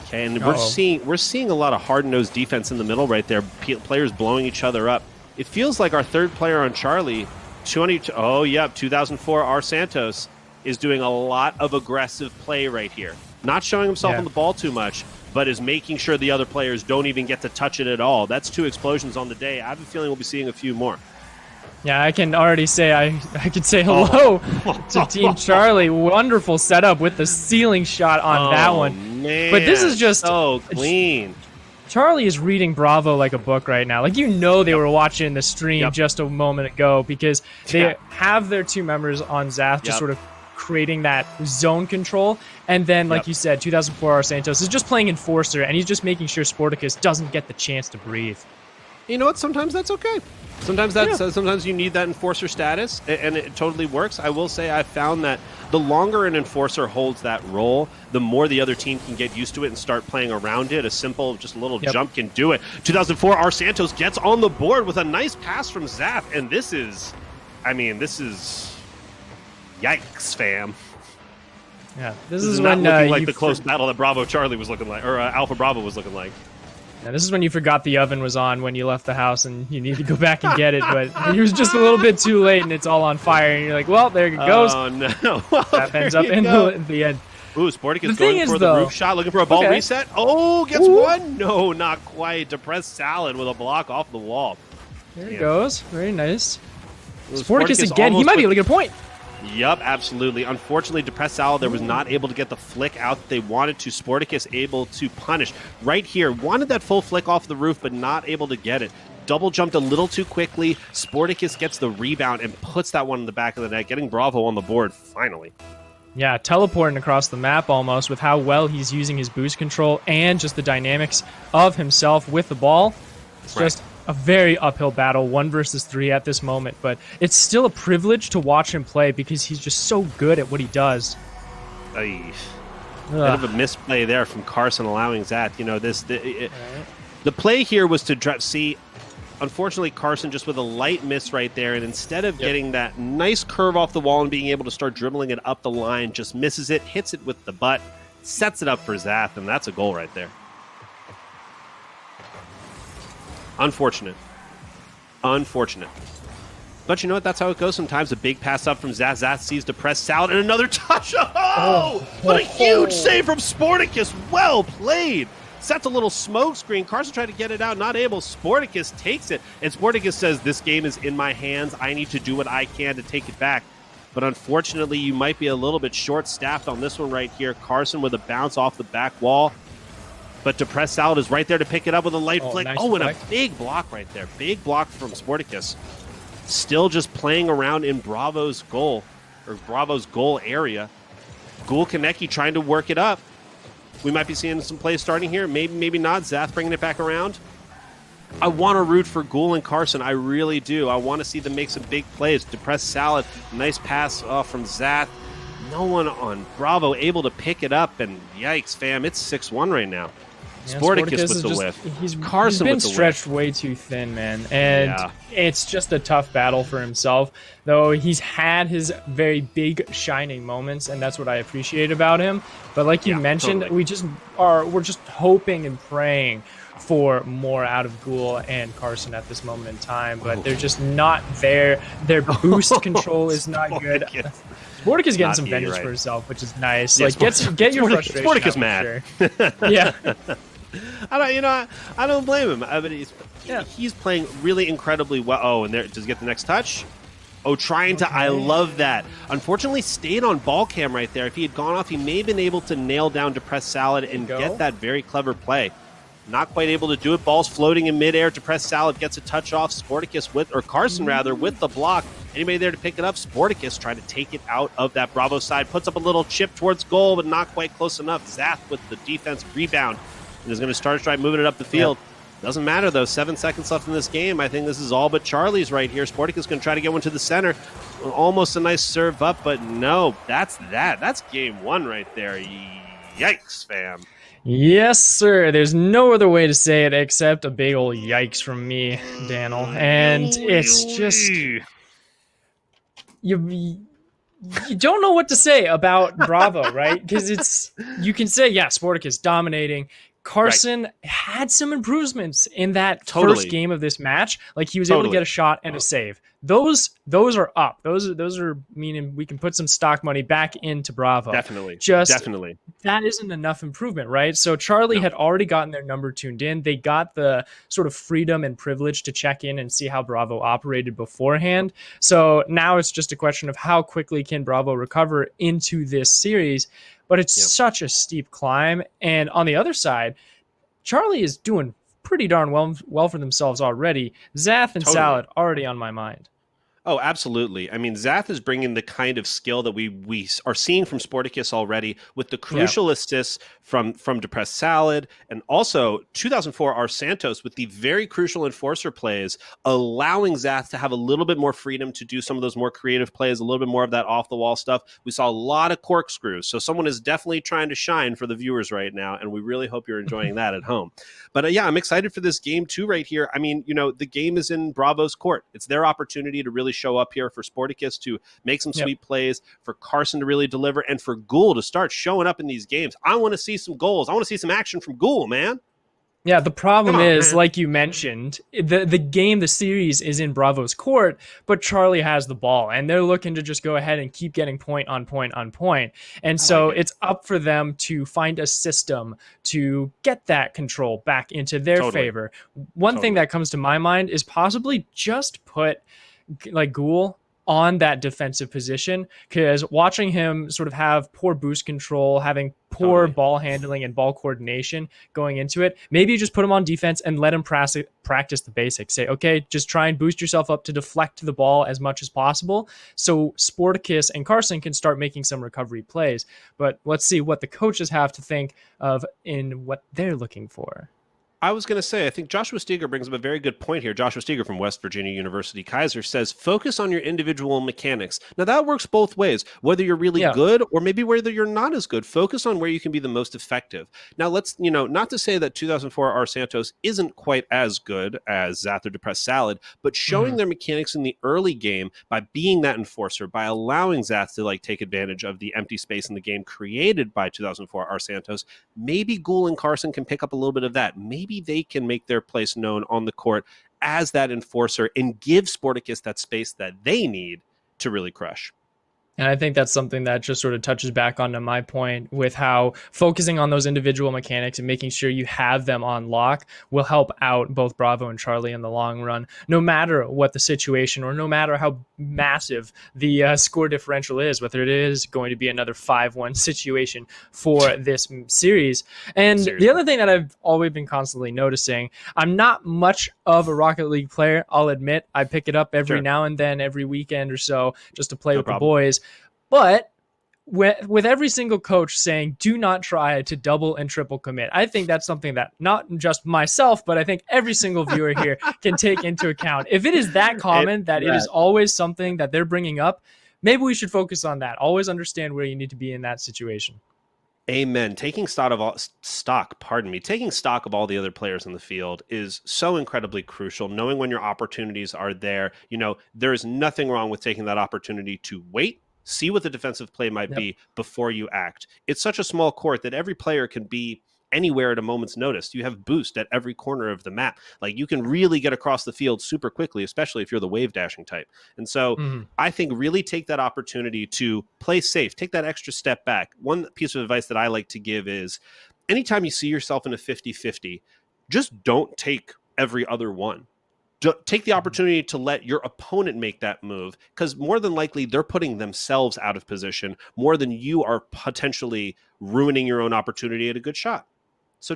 Okay, and we're seeing a lot of hard-nosed defense in the middle right there. Players blowing each other up. It feels like our third player on Charlie, 2004 R Santos, is doing a lot of aggressive play right here. Not showing himself on the ball too much, but is making sure the other players don't even get to touch it at all. That's 2 explosions on the day. I have a feeling we'll be seeing a few more. Yeah, I can already say I could say hello to Team Charlie. Wonderful setup with the ceiling shot on that one. Man, but this is just so clean. Charlie is reading Bravo like a book right now. Like, they were watching the stream just a moment ago because they have their 2 members on Zath just sort of creating that zone control. And then, like you said, 2004 R Santos is just playing Enforcer, and he's just making sure Sporticus doesn't get the chance to breathe. You know what? Sometimes that's okay. Sometimes sometimes you need that Enforcer status, and it totally works. I will say I've found that the longer an Enforcer holds that role, the more the other team can get used to it and start playing around it. A simple, just a little jump can do it. 2004, R Santos gets on the board with a nice pass from Zath, and this is yikes, fam. Yeah, this is not looking like the close battle that Bravo Charlie was looking like, or Alpha Bravo was looking like. Yeah, this is when you forgot the oven was on when you left the house and you need to go back and get it, but it was just a little bit too late and it's all on fire and you're like, well, there it goes. Oh, no. That ends up in the end. Ooh, Sporticus going for the roof shot, looking for a ball reset. Oh, gets one. No, not quite. Depressed Salad with a block off the wall. There he goes. Very nice. Sporticus again. He might be able to get a point. Yup, absolutely. Unfortunately, Depressed Salad there was not able to get the flick out that they wanted to. Sporticus able to punish. Right here, wanted that full flick off the roof, but not able to get it. Double jumped a little too quickly. Sporticus gets the rebound and puts that one in the back of the net, getting Bravo on the board finally. Yeah, teleporting across the map almost with how well he's using his boost control and just the dynamics of himself with the ball. It's just a very uphill battle, 1 versus 3 at this moment, but it's still a privilege to watch him play because he's just so good at what he does. Bit of a misplay there from Carson allowing Zath. The play here was to see. Unfortunately, Carson just with a light miss right there, and instead of getting that nice curve off the wall and being able to start dribbling it up the line, just misses it, hits it with the butt, sets it up for Zath, and that's a goal right there. Unfortunate. But you know what? That's how it goes sometimes. A big pass up from Zath. Zath sees Depressed Salad and another touch. Oh! What a huge save from Sporticus. Well played. Sets a little smoke screen. Carson tried to get it out. Not able. Sporticus takes it. And Sporticus says, this game is in my hands. I need to do what I can to take it back. But unfortunately, you might be a little bit short-staffed on this one right here. Carson with a bounce off the back wall. But Depressed Salad is right there to pick it up with a light flick. Nice and a big block right there. Big block from Sporticus. Still just playing around in Bravo's goal area. Ghoul Kaneki trying to work it up. We might be seeing some plays starting here. Maybe not. Zath bringing it back around. I want to root for Ghoul and Carson. I really do. I want to see them make some big plays. Depressed Salad. Nice pass from Zath. No one on Bravo able to pick it up. And yikes, fam. It's 6-1 right now. Yeah, Sporticus with the whiff. He's Carson been with the stretched whiff. way too thin, man. And it's just a tough battle for himself. Though he's had his very big shining moments, and that's what I appreciate about him. But like you mentioned, totally. we're just hoping and praying for more out of Ghoul and Carson at this moment in time, but they're just not there. Their boost control is not good. Sporticus getting some vengeance for himself, which is nice. Yeah, like, get your frustration. Sporticus mad. Sure. Yeah. I don't blame him. I mean, he's playing really incredibly well. Oh, and there, does he get the next touch? Oh, trying to. I love that. Unfortunately, stayed on ball cam right there. If he had gone off, he may have been able to nail down Depressed Salad and get that very clever play. not quite able to do it. Ball's floating in midair. Depressed Salad gets a touch off. Carson with the block. Anybody there to pick it up? Sporticus trying to take it out of that Bravo side. Puts up a little chip towards goal, but not quite close enough. Zath with the defense rebound and is going to start stride moving it up the field. Yep. Doesn't matter, though. 7 seconds left in this game. I think this is all but Charlie's right here. Sporticus is going to try to get one to the center. Almost a nice serve up, but no. That's that. That's game one right there. Yikes, fam. Yes, sir. There's no other way to say it except a big old yikes from me, Daniel. And it's just... You don't know what to say about Bravo, right? Because you can say, yeah, Sporticus dominating. Carson had some improvements in that first game of this match. Like he was able to get a shot and a save. Those are up. Those are meaning we can put some stock money back into Bravo. Definitely. That isn't enough improvement, right? So Charlie had already gotten their number tuned in. They got the sort of freedom and privilege to check in and see how Bravo operated beforehand. So now it's just a question of how quickly can Bravo recover into this series. But it's such a steep climb. And on the other side, Charlie is doing pretty darn well for themselves already. Zath and Salad already on my mind. Oh, absolutely. I mean, Zath is bringing the kind of skill that we are seeing from Sporticus already with the crucial assists from Depressed Salad, and also 2004 R. Santos with the very crucial enforcer plays, allowing Zath to have a little bit more freedom to do some of those more creative plays, a little bit more of that off-the-wall stuff. We saw a lot of corkscrews, so someone is definitely trying to shine for the viewers right now, and we really hope you're enjoying that at home. But yeah, I'm excited for this game too right here. I mean, the game is in Bravo's court. It's their opportunity to really show up here, for Sporticus to make some sweet plays, for Carson to really deliver, and for Ghoul to start showing up in these games. I want to see some goals. I want to see some action from Ghoul, man. Yeah, the problem is, like you mentioned, the series is in Bravo's court, but Charlie has the ball, and they're looking to just go ahead and keep getting point on point on point. And so it's up for them to find a system to get that control back into their favor. One thing that comes to my mind is possibly just put like Ghoul on that defensive position, because watching him sort of have poor boost control, having poor ball handling and ball coordination going into it, maybe you just put him on defense and let him practice the basics. Say, okay, just try and boost yourself up to deflect the ball as much as possible, so Sporticus and Carson can start making some recovery plays. But let's see what the coaches have to think of in what they're looking for. I was going to say, I think Joshua Steger brings up a very good point here. Joshua Steger from West Virginia University Kaiser says, focus on your individual mechanics. Now, that works both ways, whether you're really good or maybe whether you're not as good. Focus on where you can be the most effective. Now, let's, not to say that 2004 R. Santos isn't quite as good as Zath or Depressed Salad, but showing their mechanics in the early game by being that enforcer, by allowing Zath to take advantage of the empty space in the game created by 2004 R. Santos, maybe Ghoul and Carson can pick up a little bit of that. Maybe they can make their place known on the court as that enforcer and give Sporticus that space that they need to really crush. And I think that's something that just sort of touches back onto my point with how focusing on those individual mechanics and making sure you have them on lock will help out both Bravo and Charlie in the long run, no matter what the situation or no matter how massive the score differential is, whether it is going to be another 5-1 situation for this series. And the other thing that I've always been constantly noticing, I'm not much of a Rocket League player, I'll admit. I pick it up every now and then, every weekend or so, just to play with the boys. But with every single coach saying, do not try to double and triple commit, I think that's something that not just myself, but I think every single viewer here can take into account. If it is that common that it is always something that they're bringing up, maybe we should focus on that. Always understand where you need to be in that situation. Amen. Taking stock of all the other players in the field is so incredibly crucial. Knowing when your opportunities are there, there is nothing wrong with taking that opportunity to wait, see what the defensive play might be before you act. It's such a small court that every player can be anywhere at a moment's notice. You have boost at every corner of the map. Like, you can really get across the field super quickly, especially if you're the wave dashing type. And so I think really take that opportunity to play safe, take that extra step back. One piece of advice that I like to give is anytime you see yourself in a 50-50, just don't take every other one. Take the opportunity to let your opponent make that move, because more than likely they're putting themselves out of position more than you are potentially ruining your own opportunity at a good shot. So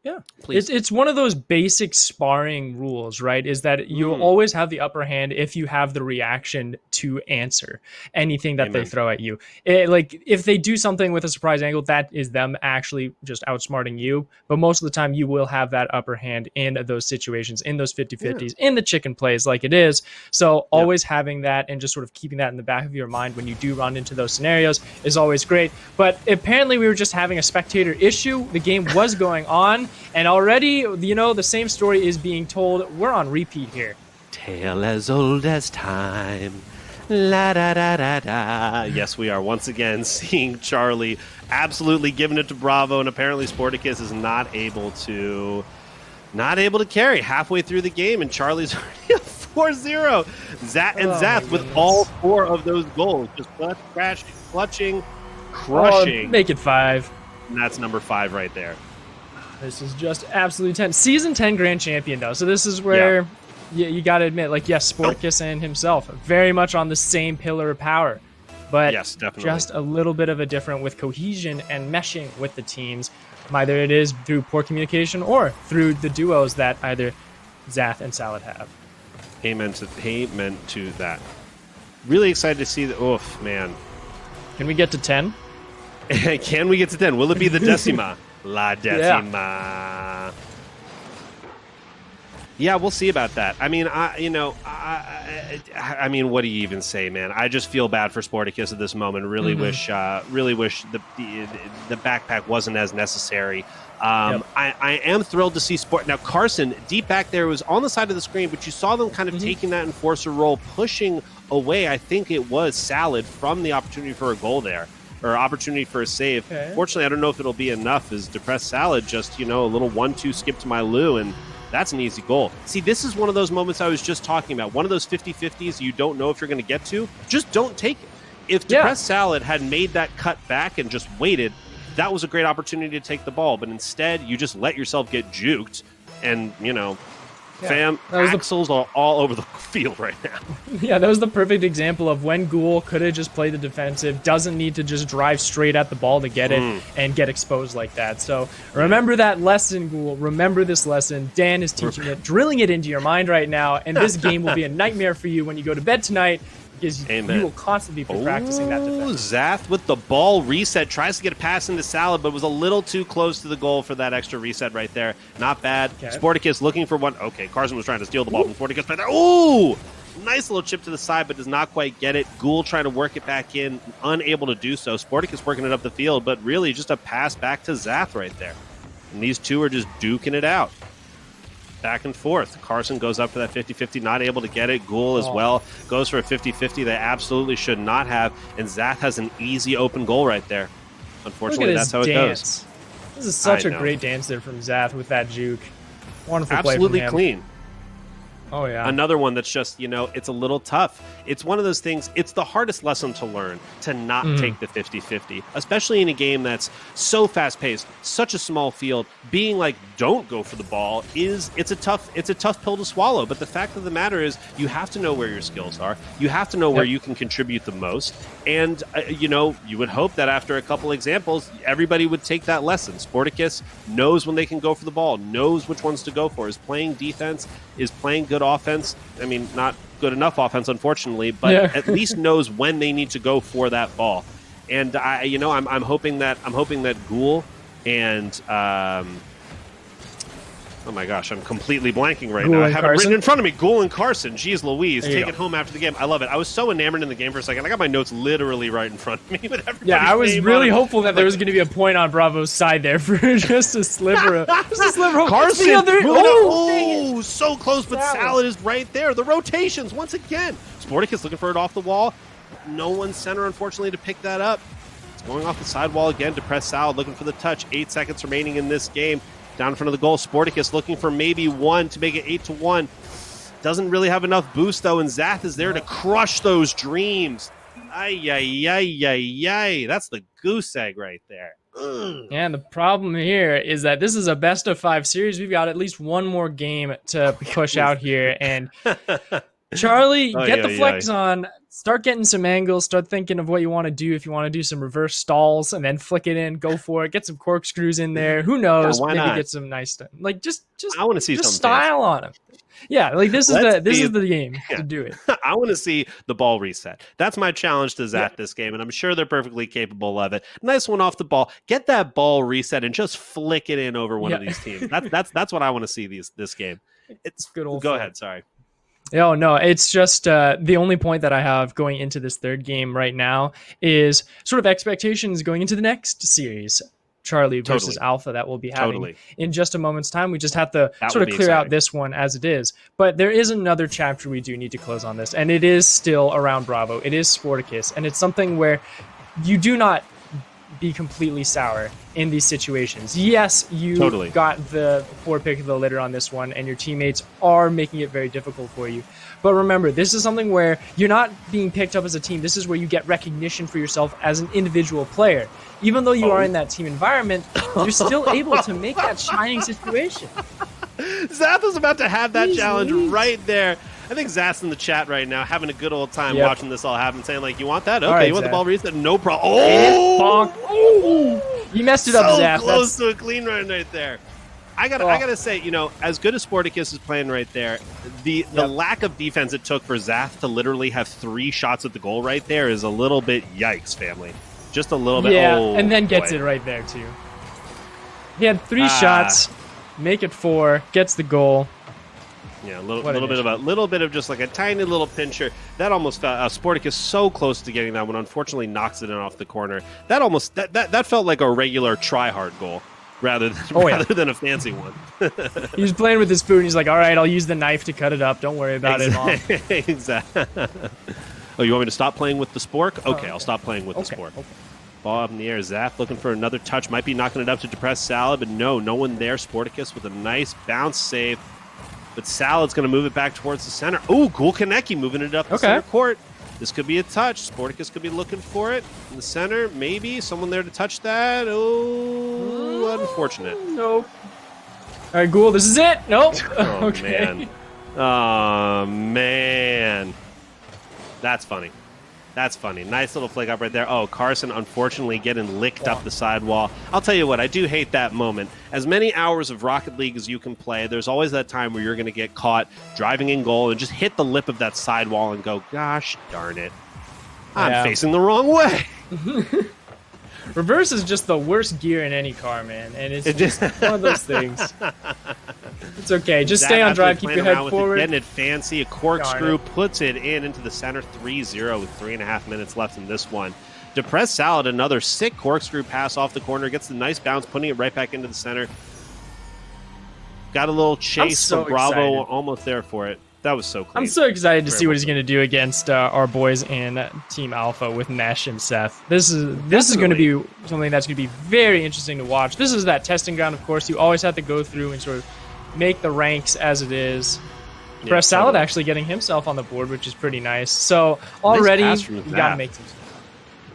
Yeah. Please. It's one of those basic sparring rules, right? Is that you always have the upper hand if you have the reaction to answer anything that they Amen. throw at you. Like if they do something with a surprise angle, that is them actually just outsmarting you. But most of the time, you will have that upper hand in those situations, in those 50-50s, in the chicken plays like it is. So always having that and just sort of keeping that in the back of your mind when you do run into those scenarios is always great. But apparently we were just having a spectator issue. The game was going on. And already, the same story is being told. We're on repeat here. Tale as old as time. La da da da da. Yes, we are once again seeing Charlie absolutely giving it to Bravo, and apparently Sporticus is not able to carry halfway through the game, and Charlie's already at 4-0. Zath with all 4 of those goals, just clutching, crushing. Make it 5. And that's number 5 right there. This is just absolutely 10. Season 10 grand champion, though. So this is where you got to admit, like, yes, Sporticus and himself very much on the same pillar of power. But yes, definitely. Just a little bit of a different with cohesion and meshing with the teams. Either it is through poor communication or through the duos that either Zath and Salad have. Amen to that. Really excited to see the. Oof, man. Can we get to 10? Can we get to 10? Will it be the Decima? La Decima. Yeah, we'll see about that. I mean, I mean, what do you even say, man? I just feel bad for Sporticus at this moment. Really wish the backpack wasn't as necessary. I am thrilled to see Sport. Now, Carson, deep back there, was on the side of the screen, but you saw them kind of taking that enforcer role, pushing away, I think it was Salad, from the opportunity for a goal there, or opportunity for a save. Okay. Fortunately, I don't know if it'll be enough, as Depressed Salad just, a little 1-2 skip to my Lou, and that's an easy goal. See, this is one of those moments I was just talking about. One of those 50-50s you don't know if you're going to get to. Just don't take it. If Depressed Salad had made that cut back and just waited, that was a great opportunity to take the ball. But instead, you just let yourself get juked. And, Axels are all over the field right now. Yeah, that was the perfect example of when Ghoul could have just played the defensive, doesn't need to just drive straight at the ball to get it and get exposed like that. So remember that lesson, Ghoul. Remember this lesson. Dan is teaching it, drilling it into your mind right now, and this game will be a nightmare for you when you go to bed tonight, because you will constantly be practicing that defense. Zath with the ball reset, tries to get a pass into Salad, but was a little too close to the goal for that extra reset right there. Not bad. Okay. Sporticus looking for one. Okay, Carson was trying to steal the ball from Sporticus right there. Ooh! Nice little chip to the side, but does not quite get it. Ghoul trying to work it back in, unable to do so. Sporticus working it up the field, but really just a pass back to Zath right there. And these two are just duking it out. Back and forth. Carson goes up for that 50-50, not able to get it. Ghoul as well goes for a 50-50 they absolutely should not have. And Zath has an easy open goal right there. Unfortunately, that's how it goes. This is such a great dance there from Zath with that juke. Wonderful play absolutely from him. Clean. Oh, yeah. Another one that's just, it's a little tough. It's one of those things, it's the hardest lesson to learn, to not take the 50-50, especially in a game that's so fast-paced, such a small field. Being like, don't go for the ball it's a tough pill to swallow. But the fact of the matter is, you have to know where your skills are. You have to know where you can contribute the most. And, you would hope that after a couple examples, everybody would take that lesson. Sporticus knows when they can go for the ball, knows which ones to go for, is playing defense, is playing good offense. I mean, not good enough offense, unfortunately, but at least knows when they need to go for that ball. And I'm hoping that Ghoul and oh my gosh, I'm completely blanking right now. I have it written in front of me. Ghoul and Carson. Jeez Louise. Take it home after the game. I love it. I was so enamored in the game for a second. I got my notes literally right in front of me. With I was really hopeful that there was going to be a point on Bravo's side there for just a sliver. Carson. So close, but Salad is right there. The rotations, once again. Sporticus looking for it off the wall. No one center, unfortunately, to pick that up. It's going off the sidewall again. Depressed Salad looking for the touch. 8 seconds remaining in this game. Down in front of the goal, Sporticus looking for maybe one to make it 8-1. Doesn't really have enough boost, though, and Zath is there to crush those dreams. Ay. That's the goose egg right there. And the problem here is that this is a best-of-5 series. We've got at least one more game to push out here, and Charlie, get the Ay, ay, flex ay. on. Start getting some angles. Start thinking of what you want to do. If you want to do some reverse stalls and then flick it in, go for it. Get some corkscrews in there. Who Yeah, knows? why Maybe not? get some nice stuff. Like I want to see just something fancy. style on him. Yeah, like this is Let's see. the game Yeah. to do it. I want to see the ball reset. That's my challenge to Yeah. Zat this game, and I'm sure they're perfectly capable of it. Nice one off the ball. Get that ball reset and just flick it in over one of these teams. That's what I want to see this game. It's Good old go fun. ahead. Sorry. Oh no, it's just the only point that I have going into this third game right now is sort of expectations going into the next series, Charlie versus Totally. Alpha, that we'll be having Totally. in just a moment's time. We just have to That sort will of be clear out exciting. this one as it is. But there is another chapter we do need to close on this, and it is still around Bravo. It is Sporticus, and it's something where you do not be completely sour in these situations. Yes, you Totally. got the 4 pick of the litter on this one, and your teammates are making it very difficult for you. But remember, this is something where you're not being picked up as a team. This is where you get recognition for yourself as an individual player. Even though you are in that team environment, you're still able to make that shining situation. Zath was about to have that Jeez challenge Louise. right there. I think Zath's in the chat right now, having a good old time Yep. watching this all happen, saying like, "You want that? Okay, right, you want the Zath. ball reset? No problem." Bonk. Oh, You messed it so up, Zaf. close to a clean run right there. I gotta say, as good as Sporticus is playing right there, the lack of defense it took for Zath to literally have 3 shots at the goal right there is a little bit yikes, family. Just a little bit. Yeah, Oh, and then gets boy. it right there too. He had 3 shots, make it 4, gets the goal. Yeah, a What little bit of just like a tiny little pincher. That almost Sporticus so close to getting that one. Unfortunately, knocks it in off the corner. That almost that felt like a regular try hard goal rather than a fancy one. He was playing with his food, and he's like, all right, I'll use the knife to cut it up. Don't worry about it, Mom. Exactly. Oh, you want me to stop playing with the spork? Okay, I'll stop playing with the spork. Okay. Ball up in the air. Zaf looking for another touch. Might be knocking it up to depress Salad, but no one there. Sporticus with a nice bounce save. But Salad's going to move it back towards the center. Ooh, cool Kaneki moving it up the center court. This could be a touch. Sporticus could be looking for it in the center. Maybe someone there to touch that. Oh, unfortunate. Nope. All right, Ghoul, this is it. Nope. Oh, Okay. man. Oh, man. That's funny. That's funny. Nice little flick up right there. Oh, Carson unfortunately getting licked up the sidewall. I'll tell you what, I do hate that moment. As many hours of Rocket League as you can play, there's always that time where you're going to get caught driving in goal and just hit the lip of that sidewall and go, gosh darn it. I'm facing the wrong way. Reverse is just the worst gear in any car, man. And it's just one of those things. It's okay. Just stay on drive, keep your head forward. Getting it fancy. A corkscrew puts it into the center 3-0 with 3.5 minutes left in this one. Depressed Salad, another sick corkscrew pass off the corner. Gets the nice bounce, putting it right back into the center. Got a little chase from Bravo. Almost there for it. That was so clean. I'm so excited to see what he's going to do against our boys in Team Alpha with Mesh and Seth. This is going to be something that's going to be very interesting to watch. This is that testing ground, of course. You always have to go through and sort of make the ranks as it is. Press Salad actually getting himself on the board, which is pretty nice. So already you got to make some stuff.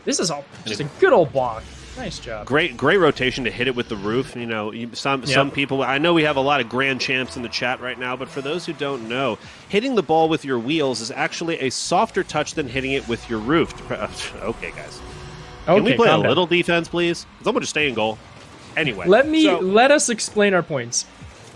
This is all just a good old block. Nice job. Great rotation to hit it with the roof. Some people, I know we have a lot of grand champs in the chat right now, but for those who don't know, hitting the ball with your wheels is actually a softer touch than hitting it with your roof. Okay, guys. Can we play a little defense, please? Because I'm going to stay in goal. Anyway. Let us explain our points.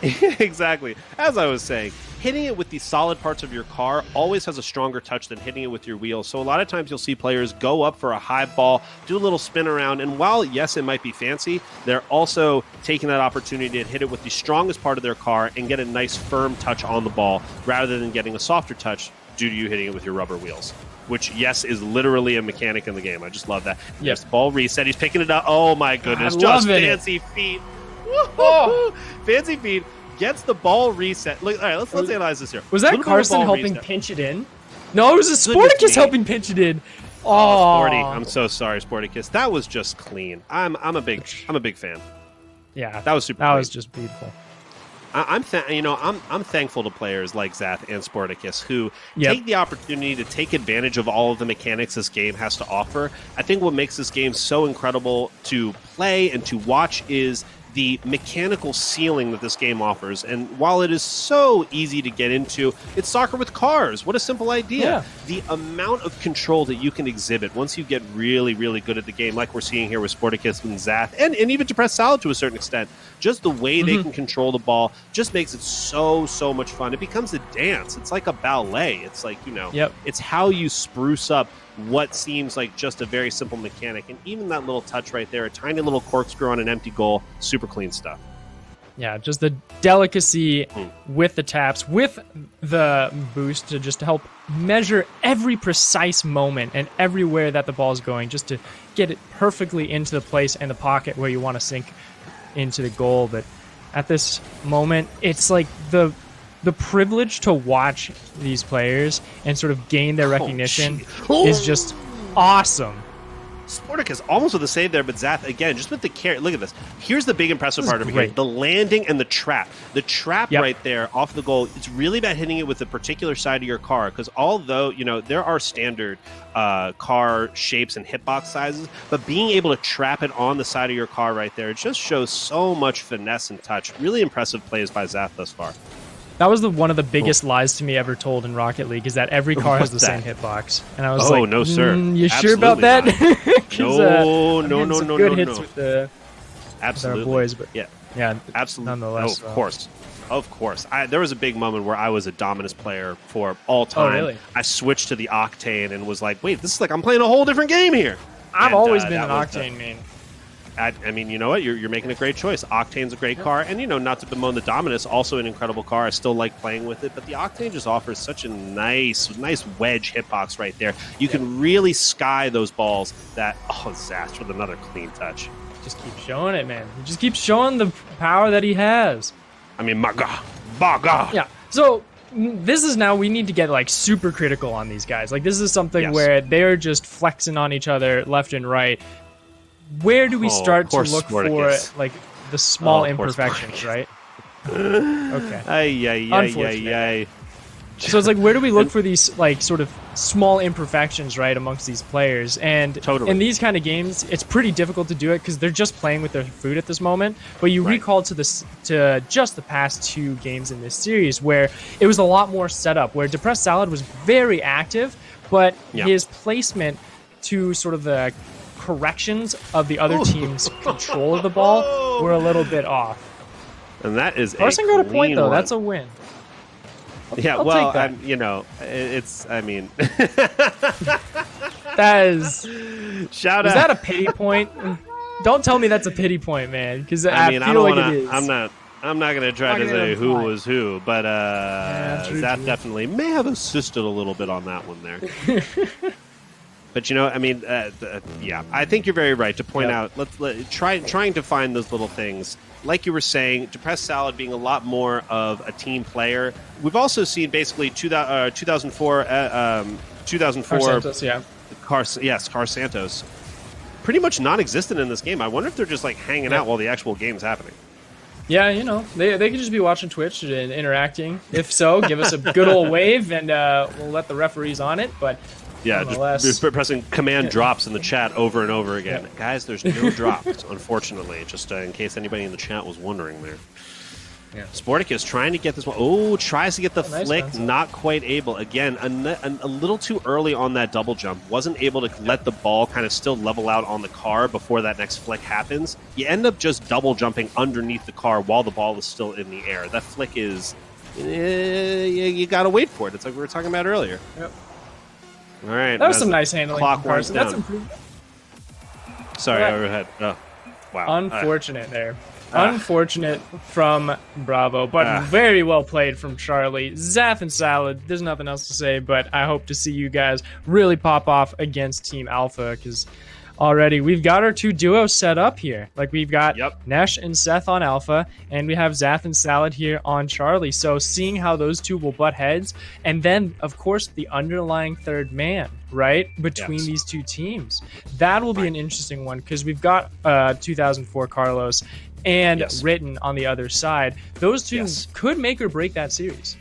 Exactly. As I was saying, hitting it with the solid parts of your car always has a stronger touch than hitting it with your wheels. So a lot of times you'll see players go up for a high ball, do a little spin around, and while, yes, it might be fancy, they're also taking that opportunity to hit it with the strongest part of their car and get a nice firm touch on the ball rather than getting a softer touch due to you hitting it with your rubber wheels. Which, yes, is literally a mechanic in the game. I just love that. Yes, ball reset. He's picking it up. Oh, my goodness. Just fancy feet. Oh. Fancy feet. Gets the ball reset. Look, all right, let's analyze this here. Was that Carson helping pinch it in? No, it was a Sporticus helping pinch it in. Oh, Sporty. I'm so sorry, Sporticus. That was just clean. I'm a big fan. Yeah. That was super That clean. was just beautiful. I'm thankful to players like Zath and Sporticus who take the opportunity to take advantage of all of the mechanics this game has to offer. I think what makes this game so incredible to play and to watch is the mechanical ceiling that this game offers. And while it is so easy to get into, it's soccer with cars. What a simple idea. Yeah. The amount of control that you can exhibit once you get really, really good at the game, like we're seeing here with Sporticus and Zath, and even Depressed Salad to a certain extent, just the way they can control the ball just makes it so much fun. It becomes a dance. It's like a ballet. It's like, it's how you spruce up what seems like just a very simple mechanic. And even that little touch right there, a tiny little corkscrew on an empty goal, super clean stuff. Yeah, just the delicacy with the taps, with the boost to just help measure every precise moment and everywhere that the ball is going, just to get it perfectly into the place and the pocket where you want to sink into the goal. But at this moment, it's like the privilege to watch these players and sort of gain their recognition is just awesome. Sporticus almost with the save there, but Zath, again, just with the carry. Look at this. Here's the big impressive part of it. The landing and the trap. The trap right there off the goal, it's really about hitting it with a particular side of your car, because although, there are standard car shapes and hitbox sizes, but being able to trap it on the side of your car right there, it just shows so much finesse and touch. Really impressive plays by Zath thus far. That was one of the biggest lies to me ever told in Rocket League, is that every car has the same hitbox. And I was like, no, sir. You sure about that? No. Good hits with our boys, but yeah, absolutely. Nonetheless, Of course. There was a big moment where I was a Dominus player for all time. Oh, really? I switched to the Octane and was like, wait, this is like I'm playing a whole different game here. I've always been an Octane main. I mean, you know what? You're making a great choice. Octane's a great car, and not to bemoan the Dominus, also an incredible car. I still like playing with it, but the Octane just offers such a nice wedge hitbox right there. You can really sky those balls. Zast with another clean touch. Just keep showing it, man. He just keeps showing the power that he has. I mean, my God. Yeah. So this is now we need to get like super critical on these guys. Like this is something where they're just flexing on each other left and right. Where do we start to look Sporticus. for like the small imperfections, right? Okay. Ay. So it's like, where do we look for these like sort of small imperfections, right, amongst these players? And in these kind of games, it's pretty difficult to do it because they're just playing with their food at this moment. But you recall to just the past 2 games in this series where it was a lot more setup, where Depressed Salad was very active, but his placement to sort of the corrections of the other team's control of the ball were a little bit off. And that is Carson got a point, though. That's a win. I'll take that. It's, I mean... that is... Shout out. Is that a pity point? Don't tell me that's a pity point, man, because I feel like it is. I'm not going to try to say who was who, but Zath definitely may have assisted a little bit on that one there. But I think you're very right to point out. Trying to find those little things, like you were saying. Depressed Salad being a lot more of a team player. We've also seen basically 2004. Car Santos, Car Santos, pretty much non-existent in this game. I wonder if they're just like hanging out while the actual game's happening. Yeah, they could just be watching Twitch and interacting. If so, give us a good old wave, and we'll let the referees on it. But yeah, just pressing command drops in the chat over and over again. Yeah. Guys, there's no drops, unfortunately, just in case anybody in the chat was wondering there. Yeah. Sporticus trying to get this one. Oh, tries to get the flick, nice, not quite able. Again, a little too early on that double jump. Wasn't able to let the ball kind of still level out on the car before that next flick happens. You end up just double jumping underneath the car while the ball is still in the air. That flick is... you got to wait for it. It's like we were talking about earlier. Yep. All right. That was some nice handling. Clock Carson. That's improved. Sorry, overhead. Oh, wow. Unfortunate there. Unfortunate from Bravo, but very well played from Charlie. Zath and Salad, there's nothing else to say, but I hope to see you guys really pop off against Team Alpha, because already we've got our 2 duos set up here. Like, we've got Nesh and Seth on Alpha, and we have Zath and Salad here on Charlie. So seeing how those 2 will butt heads, and then, of course, the underlying third man, right, between these 2 teams. That will be an interesting one, because we've got 2004 Carlos and Written on the other side. Those 2 could make or break that series.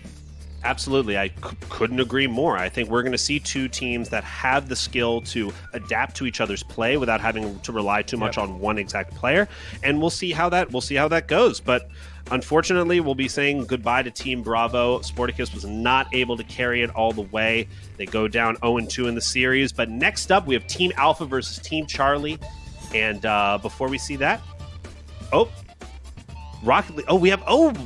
Absolutely. I couldn't agree more. I think we're going to see two teams that have the skill to adapt to each other's play without having to rely too much on one exact player. And we'll see how that goes. But unfortunately, we'll be saying goodbye to Team Bravo. Sporticus was not able to carry it all the way. They go down 0-2 in the series. But next up, we have Team Alpha versus Team Charlie. And before we see that, Rocket League.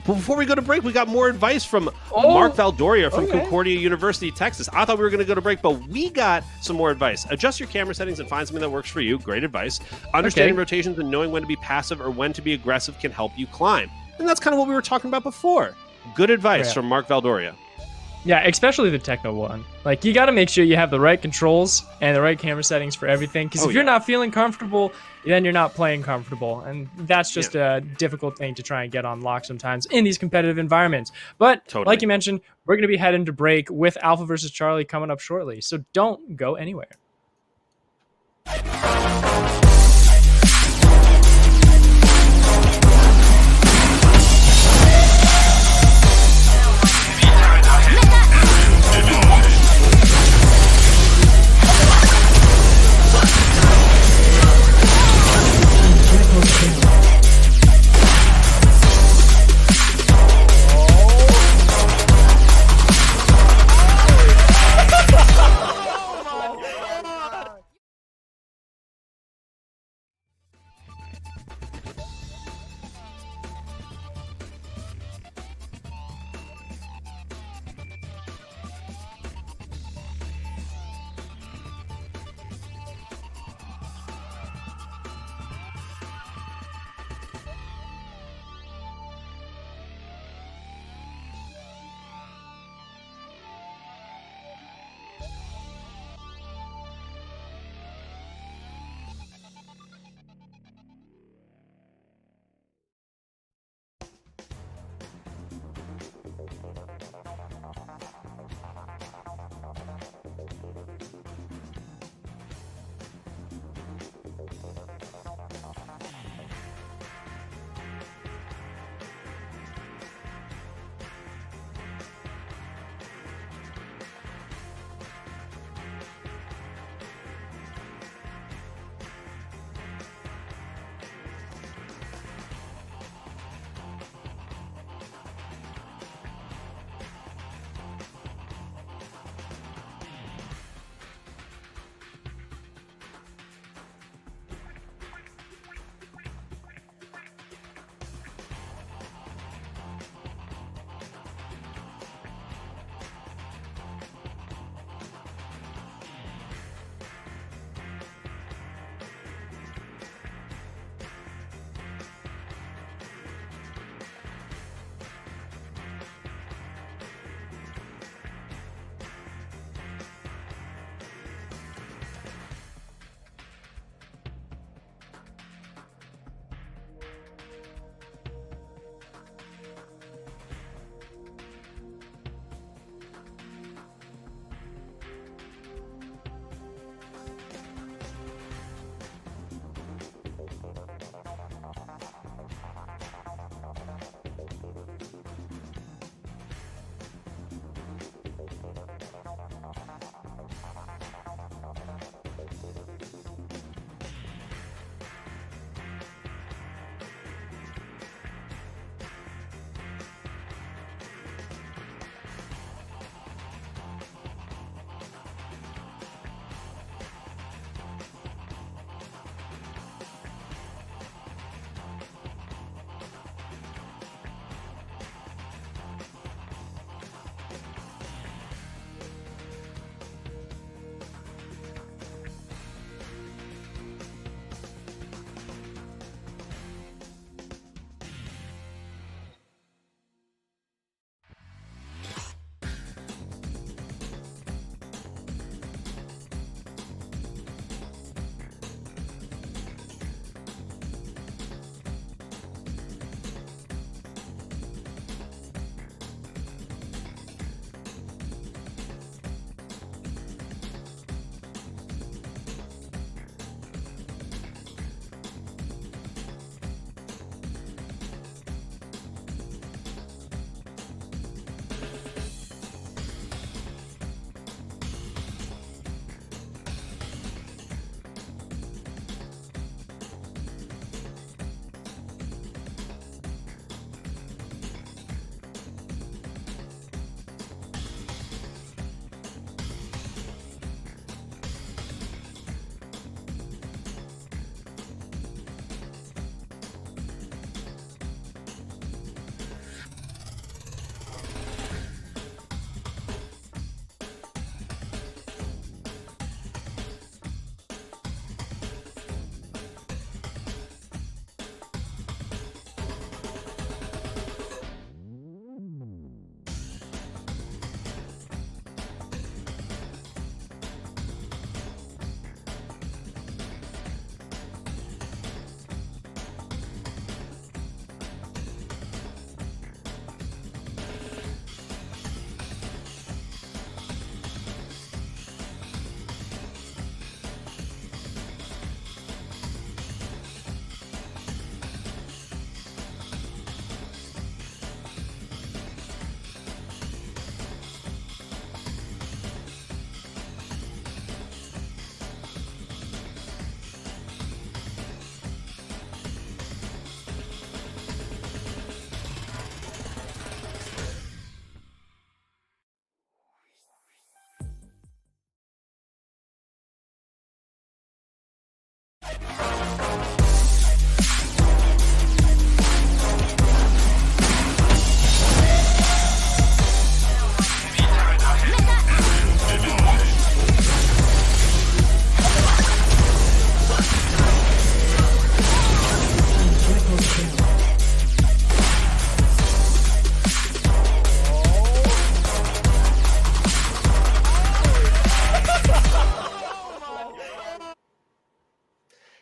Before we go to break, we got more advice from Mark Valdoria from Concordia University, Texas. I thought we were going to go to break, but we got some more advice. Adjust your camera settings and find something that works for you. Great advice. Understanding rotations and knowing when to be passive or when to be aggressive can help you climb. And that's kind of what we were talking about before. Good advice from Mark Valdoria. Yeah, especially the techno one. Like, you got to make sure you have the right controls and the right camera settings for everything. Because if you're not feeling comfortable, then you're not playing comfortable. And that's just a difficult thing to try and get on lock sometimes in these competitive environments. But like you mentioned, we're going to be heading to break with Alpha versus Charlie coming up shortly. So don't go anywhere.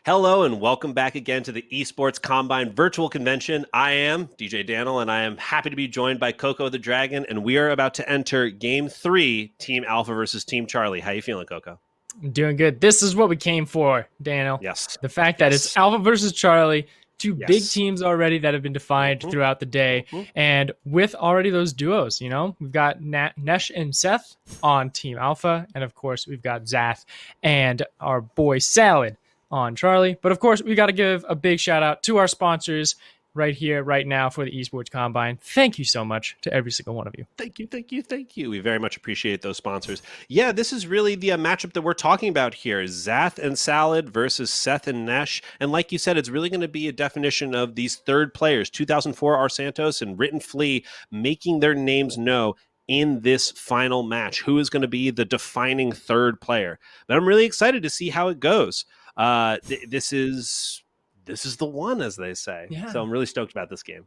Hello and welcome back again to the Esports Combine Virtual Convention. I am DJ Daniel and I am happy to be joined by Coco the Dragon, and we are about to enter Game 3, Team Alpha versus Team Charlie. How you feeling, Coco? I'm doing good. This is what we came for, Daniel. Yes. The fact that it's Alpha versus Charlie, two Yes. big teams already that have been defined throughout the day, and with already those duos, we've got Nesh and Seth on Team Alpha, and of course we've got Zath and our boy Salad on Charlie. But of course, we got to give a big shout out to our sponsors right here, right now for the Esports Combine. Thank you so much to every single one of you. Thank you. We very much appreciate those sponsors. Yeah, this is really the matchup that we're talking about here. Zath and Salad versus Seth and Nesh. And like you said, it's really going to be a definition of these third players, 2004 R. Santos and Written Flea, making their names known in this final match. Who is going to be the defining third player? But I'm really excited to see how it goes. This is the one, as they say. Yeah. So I'm really stoked about this game.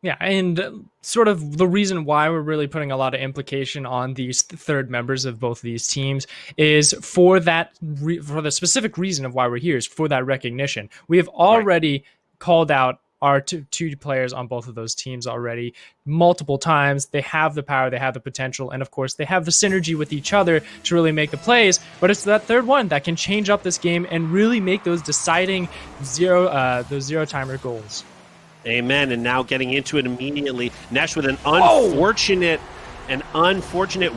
Yeah, and sort of the reason why we're really putting a lot of implication on these third members of both of these teams is for that for the specific reason of why we're here, is for that recognition. We have already called out our two players on both of those teams already multiple times. They have the power, they have the potential, and of course they have the synergy with each other to really make the plays. But it's that third one that can change up this game and really make those deciding zero timer goals. Amen. And now getting into it immediately, Nesh with an unfortunate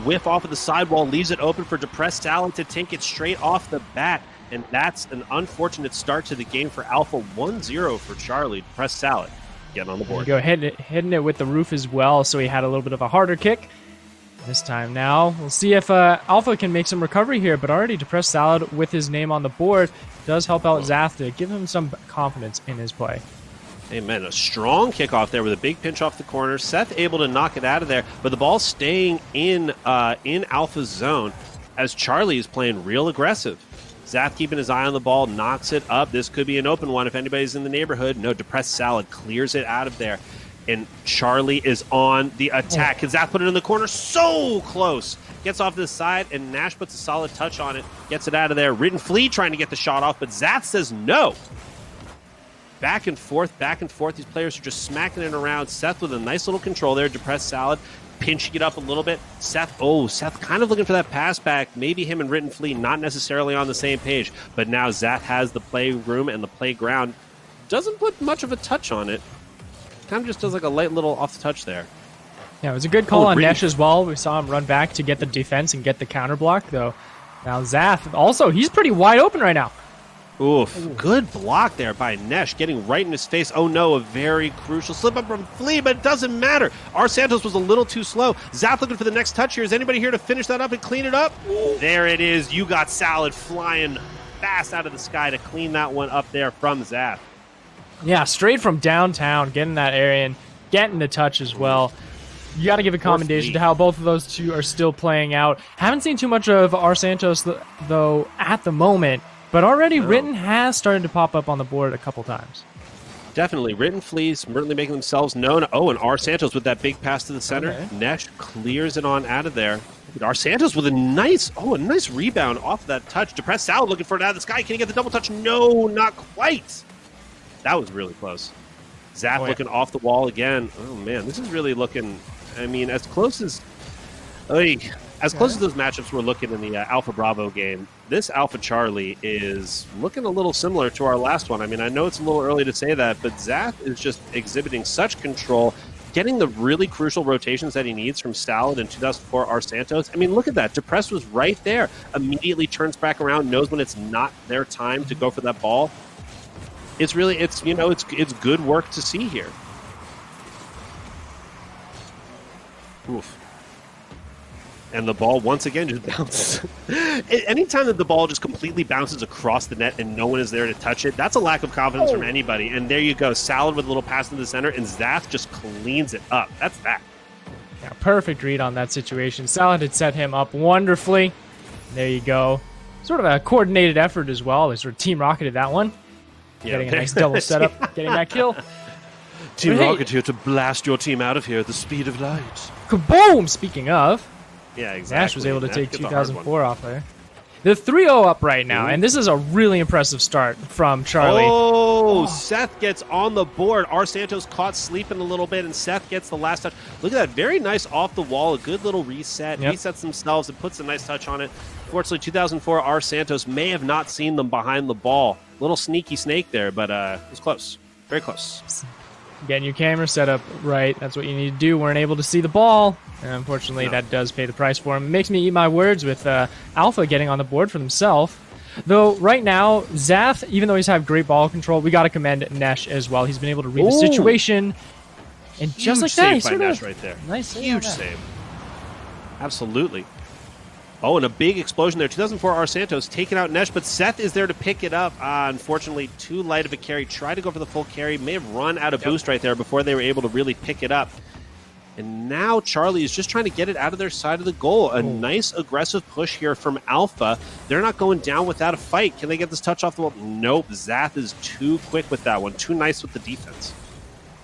whiff off of the sidewall leaves it open for Depressed Salad to take it straight off the bat. And that's an unfortunate start to the game for Alpha. 1-0 for Charlie. Depressed Salad getting on the board. Go hitting it with the roof as well, so he had a little bit of a harder kick. This time now, we'll see if Alpha can make some recovery here, but already Depressed Salad with his name on the board does help out Zath to give him some confidence in his play. Amen. A strong kickoff there with a big pinch off the corner. Seth able to knock it out of there, but the ball's staying in Alpha's zone as Charlie is playing real aggressive. Zath keeping his eye on the ball, knocks it up. This could be an open one if anybody's in the neighborhood. No, Depressed Salad clears it out of there. And Charlie is on the attack. Can Zath put it in the corner? So close. Gets off to the side, and Nash puts a solid touch on it. Gets it out of there. Written Flea trying to get the shot off, but Zath says no. Back and forth. These players are just smacking it around. Seth with a nice little control there. Depressed Salad pinching it up a little bit. Seth kind of looking for that pass back. Maybe him and Written Flea not necessarily on the same page, but now Zath has the playroom and the playground. Doesn't put much of a touch on it. Kind of just does like a light little off the touch there. Yeah, it was a good call on Nesh as well. We saw him run back to get the defense and get the counter block, though. Now Zath, also, he's pretty wide open right now. Oof, good block there by Nesh, getting right in his face. Oh no, a very crucial slip up from Flea, but it doesn't matter. R. Santos was a little too slow. Zath looking for the next touch here. Is anybody here to finish that up and clean it up? Ooh. There it is. You got Salad flying fast out of the sky to clean that one up there from Zath. Yeah, straight from downtown, getting that area and getting the touch as well. You got to give a commendation to how both of those two are still playing out. Haven't seen too much of R. Santos, though, at the moment. But already Written has started to pop up on the board a couple times. Definitely. Written Fleas really making themselves known. Oh, and R. Santos with that big pass to the center. Okay. Nesh clears it on out of there. R. Santos with a nice rebound off that touch. Depressed Salad looking for it out of the sky. Can he get the double touch? No, not quite. That was really close. Zath looking off the wall again. Oh, man, this is really looking, as close as... close as those matchups we're looking in the Alpha Bravo game, this Alpha Charlie is looking a little similar to our last one. I know it's a little early to say that, but Zath is just exhibiting such control, getting the really crucial rotations that he needs from Salad and 2004 R. Santos. Look at that. Depressed was right there. Immediately turns back around, knows when it's not their time to go for that ball. It's really, it's good work to see here. Oof. And the ball, once again, just bounces. Anytime that the ball just completely bounces across the net and no one is there to touch it, that's a lack of confidence from anybody. And there you go. Salad with a little pass in the center, and Zath just cleans it up. That's that. Yeah, perfect read on that situation. Salad had set him up wonderfully. There you go. Sort of a coordinated effort as well. They sort of team rocketed that one. Yeah. Getting a nice double setup, getting that kill. Team Rocket here to blast your team out of here at the speed of light. Kaboom! Speaking of... Yeah, exactly. Nash was able to take 2004 off there. They're 3-0 up right now, and this is a really impressive start from Charlie. Oh, Seth gets on the board. R. Santos caught sleeping a little bit, and Seth gets the last touch. Look at that. Very nice off the wall. A good little reset. Resets themselves and puts a nice touch on it. Fortunately, 2004 R. Santos may have not seen them behind the ball. Little sneaky snake there, but it was close. Very close. Getting your camera set up right. That's what you need to do. Weren't able to see the ball. And unfortunately, that does pay the price for him. It makes me eat my words with Alpha getting on the board for himself. Though right now, Zath, even though he's had great ball control, we got to commend Nesh as well. He's been able to read the situation. And just like that, he's by Nesh right there. Nice huge save. Absolutely. Oh, and a big explosion there. 2004 R. Santos taking out Nesh, but Seth is there to pick it up. Unfortunately, too light of a carry. Tried to go for the full carry. May have run out of boost right there before they were able to really pick it up. And now Charlie is just trying to get it out of their side of the goal. A nice aggressive push here from Alpha. They're not going down without a fight. Can they get this touch off the wall? Nope. Zath is too quick with that one. Too nice with the defense.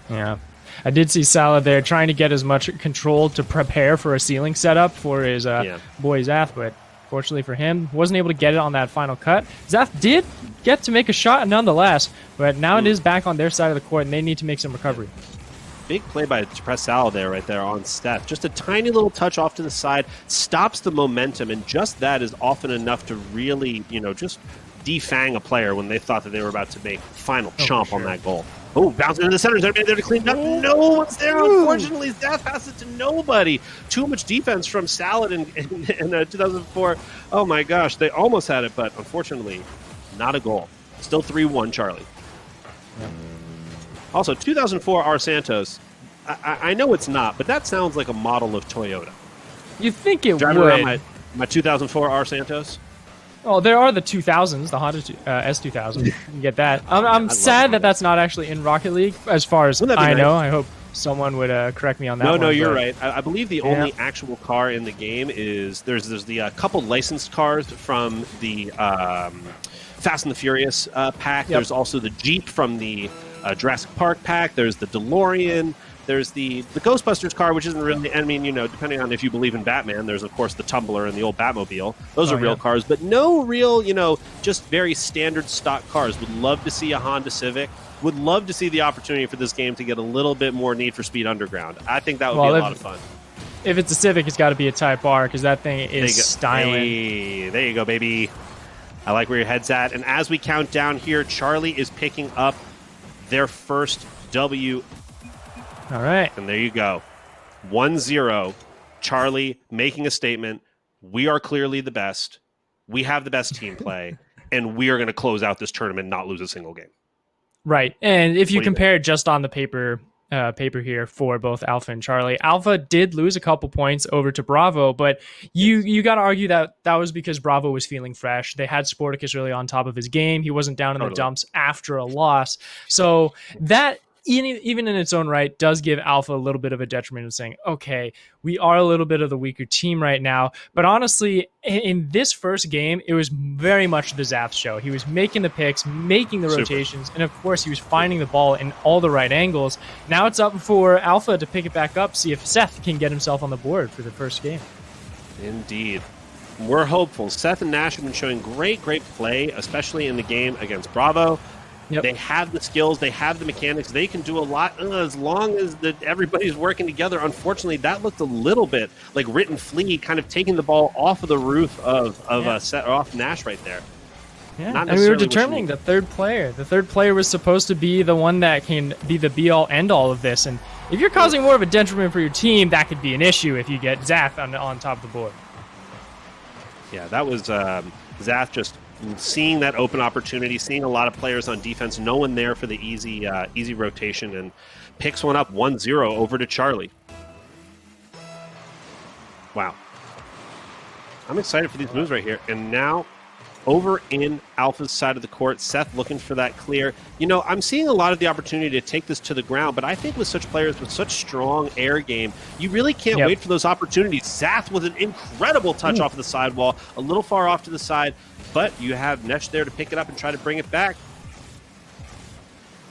Yeah. I did see Salah there trying to get as much control to prepare for a ceiling setup for his boy Zath, but fortunately for him, wasn't able to get it on that final cut. Zath did get to make a shot nonetheless, but now it is back on their side of the court, and they need to make some recovery. Big play by Press Salah there, right there on Steph. Just a tiny little touch off to the side, stops the momentum, and just that is often enough to really, just defang a player when they thought that they were about to make final chomp on that goal. Oh, bouncing into the center. Is everybody there to clean it up? No one's there. Unfortunately, Zath passes it to nobody. Too much defense from Salad in 2004. Oh, my gosh. They almost had it, but unfortunately, not a goal. Still 3-1, Charlie. Yeah. Also, 2004 R. Santos. I know it's not, but that sounds like a model of Toyota. You think it Driving would. around my 2004 R. Santos. Oh, there are the 2000s, the Honda S2000. You can get that. I'm sad that that's not actually in Rocket League, as far as I know. I hope someone would correct me on that. No, you're right. I believe the only actual car in the game is there's the couple licensed cars from the Fast and the Furious pack. There's also the Jeep from the Jurassic Park pack. There's the DeLorean. There's the Ghostbusters car, which isn't really, depending on if you believe in Batman, there's, of course, the Tumbler and the old Batmobile. Those are real cars, but no real, just very standard stock cars. Would love to see a Honda Civic. Would love to see the opportunity for this game to get a little bit more Need for Speed Underground. I think that would be a lot of fun. If it's a Civic, it's got to be a Type R, because that thing is styling. Hey, there you go, baby. I like where your head's at. And as we count down here, Charlie is picking up their first W. All right. And there you go. 1-0. Charlie making a statement. We are clearly the best. We have the best team play. And we are going to close out this tournament and not lose a single game. Right. And if you compare it just on the paper here for both Alpha and Charlie, Alpha did lose a couple points over to Bravo, but you got to argue that was because Bravo was feeling fresh. They had Sporticus really on top of his game. He wasn't down in the dumps after a loss. So that even in its own right, does give Alpha a little bit of a detriment of saying, okay, we are a little bit of the weaker team right now. But honestly, in this first game, it was very much the Zath show. He was making the picks, making the rotations, and of course, he was finding the ball in all the right angles. Now it's up for Alpha to pick it back up, see if Seth can get himself on the board for the first game. Indeed. We're hopeful. Seth and Nash have been showing great play, especially in the game against Bravo. Yep. They have the skills. They have the mechanics. They can do a lot as long as everybody's working together. Unfortunately, that looked a little bit like Written Flea kind of taking the ball off of the roof of off Nash right there. Yeah, and we were determining the third player. The third player was supposed to be the one that can be the be-all, end-all of this. And if you're causing more of a detriment for your team, that could be an issue if you get Zath on top of the board. Yeah, that was Zath just seeing that open opportunity, seeing a lot of players on defense, no one there for the easy rotation, and picks one up 1-0 over to Charlie. Wow. I'm excited for these moves right here. And now over in Alpha's side of the court, Seth looking for that clear. I'm seeing a lot of the opportunity to take this to the ground, but I think with such players with such strong air game, you really can't wait for those opportunities. Zath with an incredible touch off of the sidewall, a little far off to the side, but you have Nesh there to pick it up and try to bring it back.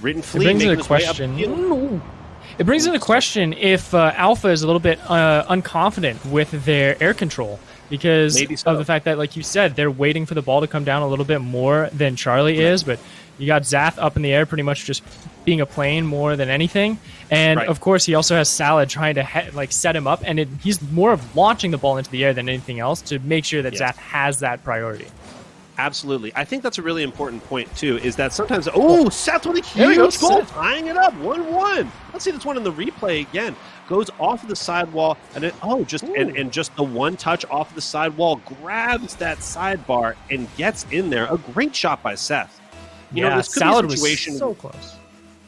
Written Flea making his way up. It brings into question if Alpha is a little bit unconfident with their air control. because Maybe so. of the fact that, like you said, they're waiting for the ball to come down a little bit more than Charlie is. But you got Zath up in the air, pretty much just being a plane more than anything. And of course, he also has Salad trying to set him up, and he's more of launching the ball into the air than anything else to make sure that Zath has that priority. Absolutely. I think that's a really important point, too, is that sometimes, Seth with a huge goal, tying it up, 1-1. Let's see this one in the replay again. Goes off of the sidewall, and just the one touch off of the sidewall, grabs that sidebar and gets in there. A great shot by Seth. This could Salad be a situation, was so close.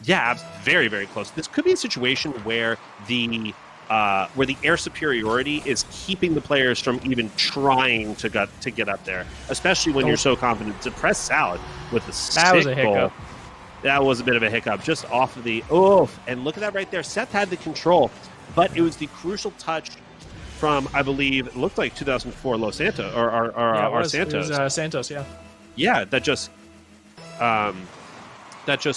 Yeah, very, very close. This could be a situation where the air superiority is keeping the players from even trying to get up there, especially when you're so confident. To press Salad with the stick goal. That was a bit of a hiccup, just off of the and look at that right there. Seth had the control, but it was the crucial touch from, I believe, it looked like 2004 Los Santos or Santos. It was, Santos, yeah. Yeah, that just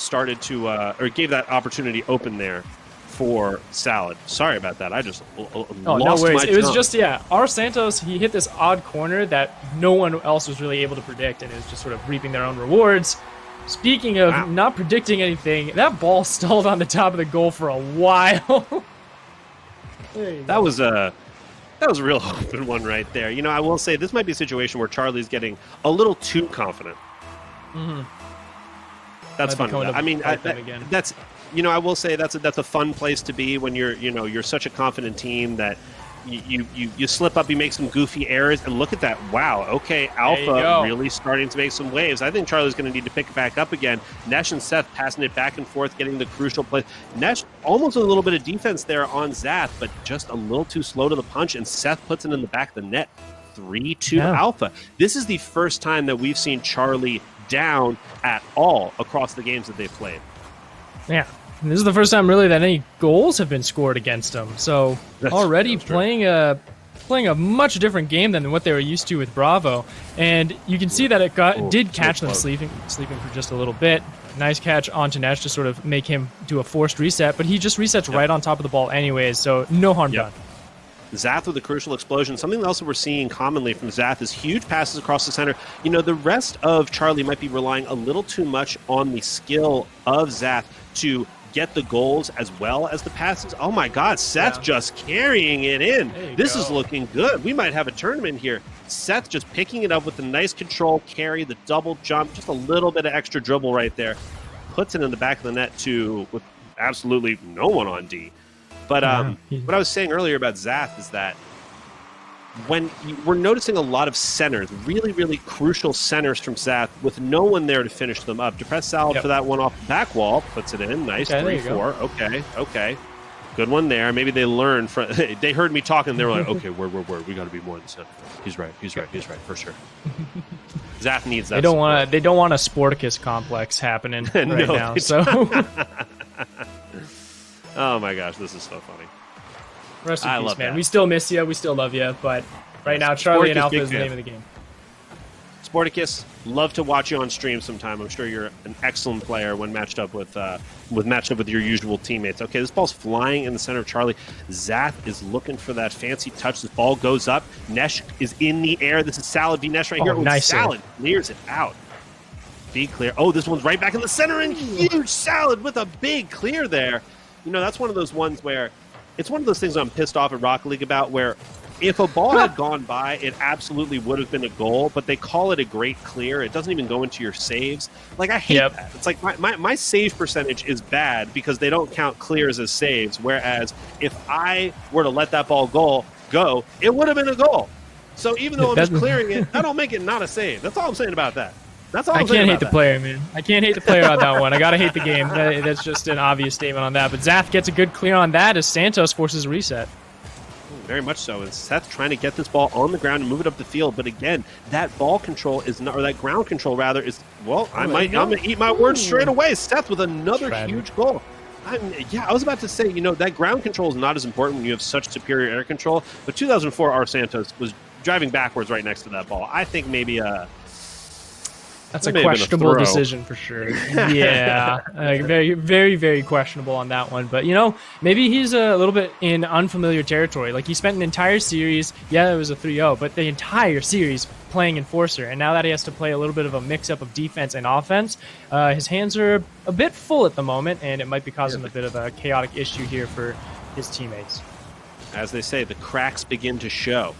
started to or gave that opportunity open there for Salad. Sorry about that. I just lost no worries. my It was tongue. just our Santos. He hit this odd corner that no one else was really able to predict, and it was just sort of reaping their own rewards. Speaking of not predicting anything, that ball stalled on the top of the goal for a while. That was a real open one right there. I will say this might be a situation where Charlie's getting a little too confident. Mm-hmm. That's fun. I mean, that's I will say that's a fun place to be when you're such a confident team that you slip up, you make some goofy errors, and look at that. Wow, okay, Alpha really starting to make some waves. I think Charlie's going to need to pick it back up again. Nesh and Seth passing it back and forth, getting the crucial play. Nesh almost a little bit of defense there on Zath, but just a little too slow to the punch, and Seth puts it in the back of the net. 3-2 Alpha. This is the first time that we've seen Charlie down at all across the games that they've played. Yeah. This is the first time really that any goals have been scored against them. So already playing a much different game than what they were used to with Bravo. And you can see that it did catch them sleeping for just a little bit. Nice catch onto Nesh to sort of make him do a forced reset, but he just resets right on top of the ball anyways, so no harm done. Zath with a crucial explosion. Something else that we're seeing commonly from Zath is huge passes across the center. The rest of Charlie might be relying a little too much on the skill of Zath to get the goals as well as the passes. Oh my God, Seth just carrying it in. This is looking good. We might have a tournament here. Seth just picking it up with the nice control, carry, the double jump, just a little bit of extra dribble right there. Puts it in the back of the net with absolutely no one on D. But what I was saying earlier about Zath is that when we're noticing a lot of centers, really, really crucial centers from Zath with no one there to finish them up. Depress Salad for that one off the back wall, puts it in. Nice, 3-4. Okay. Good one there. Maybe they learned from. They heard me talking. They were like, okay, word. We got to be more in the center. He's right, for sure. Zath needs that. They don't want a Sporticus complex happening right now. So. Oh my gosh, this is so funny. Rest in peace, man. We still miss you. We still love you. But right now, Charlie and Alpha is the name of the game. Sporticus, love to watch you on stream sometime. I'm sure you're an excellent player when matched up with your usual teammates. Okay, this ball's flying in the center of Charlie. Zath is looking for that fancy touch. This ball goes up. Nesh is in the air. This is Salad v Nesh right here. Nice Salad clears it out. Big clear. Oh, this one's right back in the center, and huge Salad with a big clear there. That's one of those ones where it's one of those things I'm pissed off at Rocket League about, where if a ball had gone by, it absolutely would have been a goal, but they call it a great clear. It doesn't even go into your saves. Like, I hate that. It's like my save percentage is bad because they don't count clears as saves, whereas if I were to let that ball go, it would have been a goal. So even though I'm just clearing it, I don't make it not a save. That's all I'm saying about that. That's all I'm saying. I can't hate the player, man. I can't hate the player on that one. I gotta hate the game. That's just an obvious statement on that. But Zath gets a good clear on that as Santos forces a reset. Very much so. And Seth trying to get this ball on the ground and move it up the field. But again, that ball control is not, or that ground control rather is, I'm going to eat my words straight away. Seth with another huge goal. I was about to say, that ground control is not as important when you have such superior air control. But 2004 R. Santos was driving backwards right next to that ball. I think maybe That's That a may have been a questionable throw. decision for sure. Yeah, very, very, very questionable on that one. But, maybe he's a little bit in unfamiliar territory. Like, he spent an entire series, yeah, it was a 3-0, but the entire series playing Enforcer. And now that he has to play a little bit of a mix-up of defense and offense, his hands are a bit full at the moment, and it might be causing a bit of a chaotic issue here for his teammates. As they say, the cracks begin to show.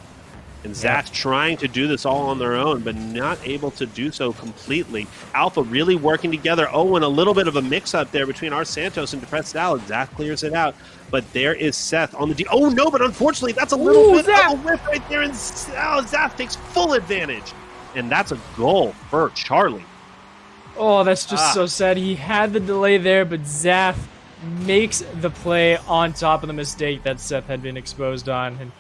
And Zach trying to do this all on their own, but not able to do so completely. Alpha really working together. Oh, and a little bit of a mix-up there between our Santos and Depressed Salad. Zach clears it out. But there is Seth on the D. Oh, no, but unfortunately, that's a little bit of a whiff right there. And Zach takes full advantage. And that's a goal for Charlie. Oh, that's just so sad. He had the delay there, but Zaf makes the play on top of the mistake that Seth had been exposed on. And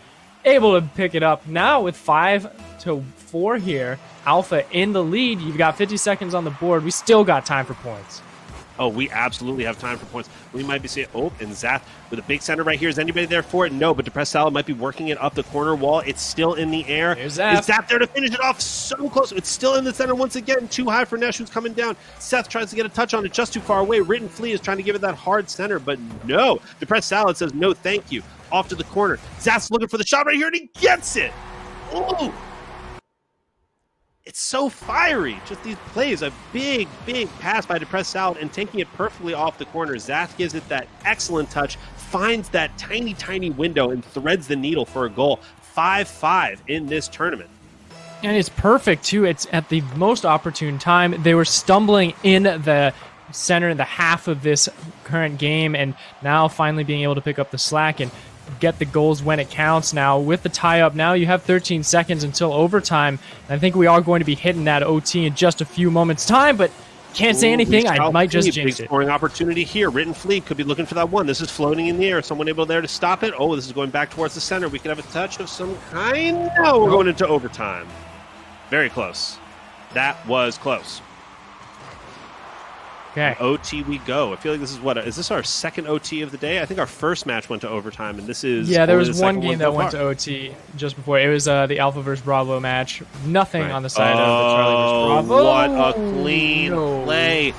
able to pick it up. Now with 5-4 here, Alpha in the lead. You've got 50 seconds on the board. We still got time for points. Oh, we absolutely have time for points. We might be seeing, and Zath with a big center right here. Is anybody there for it? No, but Depressed Salad might be working it up the corner wall. It's still in the air. There's Zath. Is Zath there to finish it off? So close. It's still in the center once again. Too high for Nesh, who's coming down. Seth tries to get a touch on it just too far away. Written Flea is trying to give it that hard center, but no. Depressed Salad says, no, thank you. Off to the corner. Zath's looking for the shot right here, and he gets it. Ooh. It's so fiery. Just these plays. A big, big pass by Depressed Salad and taking it perfectly off the corner. Zath gives it that excellent touch, finds that tiny, tiny window, and threads the needle for a goal. 5-5 in this tournament. And it's perfect, too. It's at the most opportune time. They were stumbling in the center, the half of this current game, and now finally being able to pick up the slack and get the goals when it counts. Now with the tie-up, now you have 13 seconds until overtime. I think we are going to be hitting that OT in just a few moments' time, but can't say anything. I might just jinx it. Scoring opportunity here. Written Fleet could be looking for that one. This is floating in the air. Someone able there to stop it. Oh, this is going back towards the center. We could have a touch of some kind. No, we're going into overtime. Very close. That was close. Okay. OT we go. I feel like this is is this our second OT of the day? I think our first match went to overtime, and this is there was one game that went to OT just before. It was the Alpha vs Bravo match. Nothing on the side of the Charlie vs Bravo. What a clean play.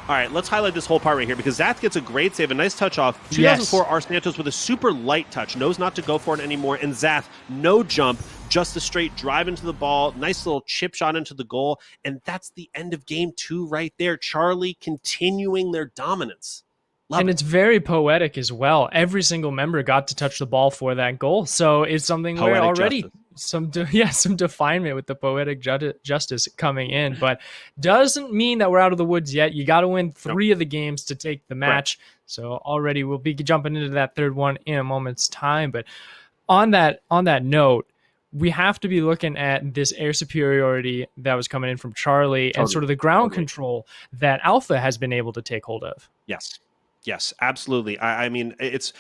All right, let's highlight this whole part right here because Zath gets a great save, a nice touch off. 2004 Our Santos with a super light touch, knows not to go for it anymore, and Zath, no jump, just a straight drive into the ball, nice little chip shot into the goal, and that's the end of game 2 right there. Charlie continuing their dominance. And it's very poetic as well. Every single member got to touch the ball for that goal, so it's something where already some definement with the poetic justice coming in, but doesn't mean that we're out of the woods yet. You got to win 3 of the games to take the match. So already we'll be jumping into that third one in a moment's time. But on that note, we have to be looking at this air superiority that was coming in from Charlie and sort of the ground control that Alpha has been able to take hold of. Yes, absolutely. I mean, it's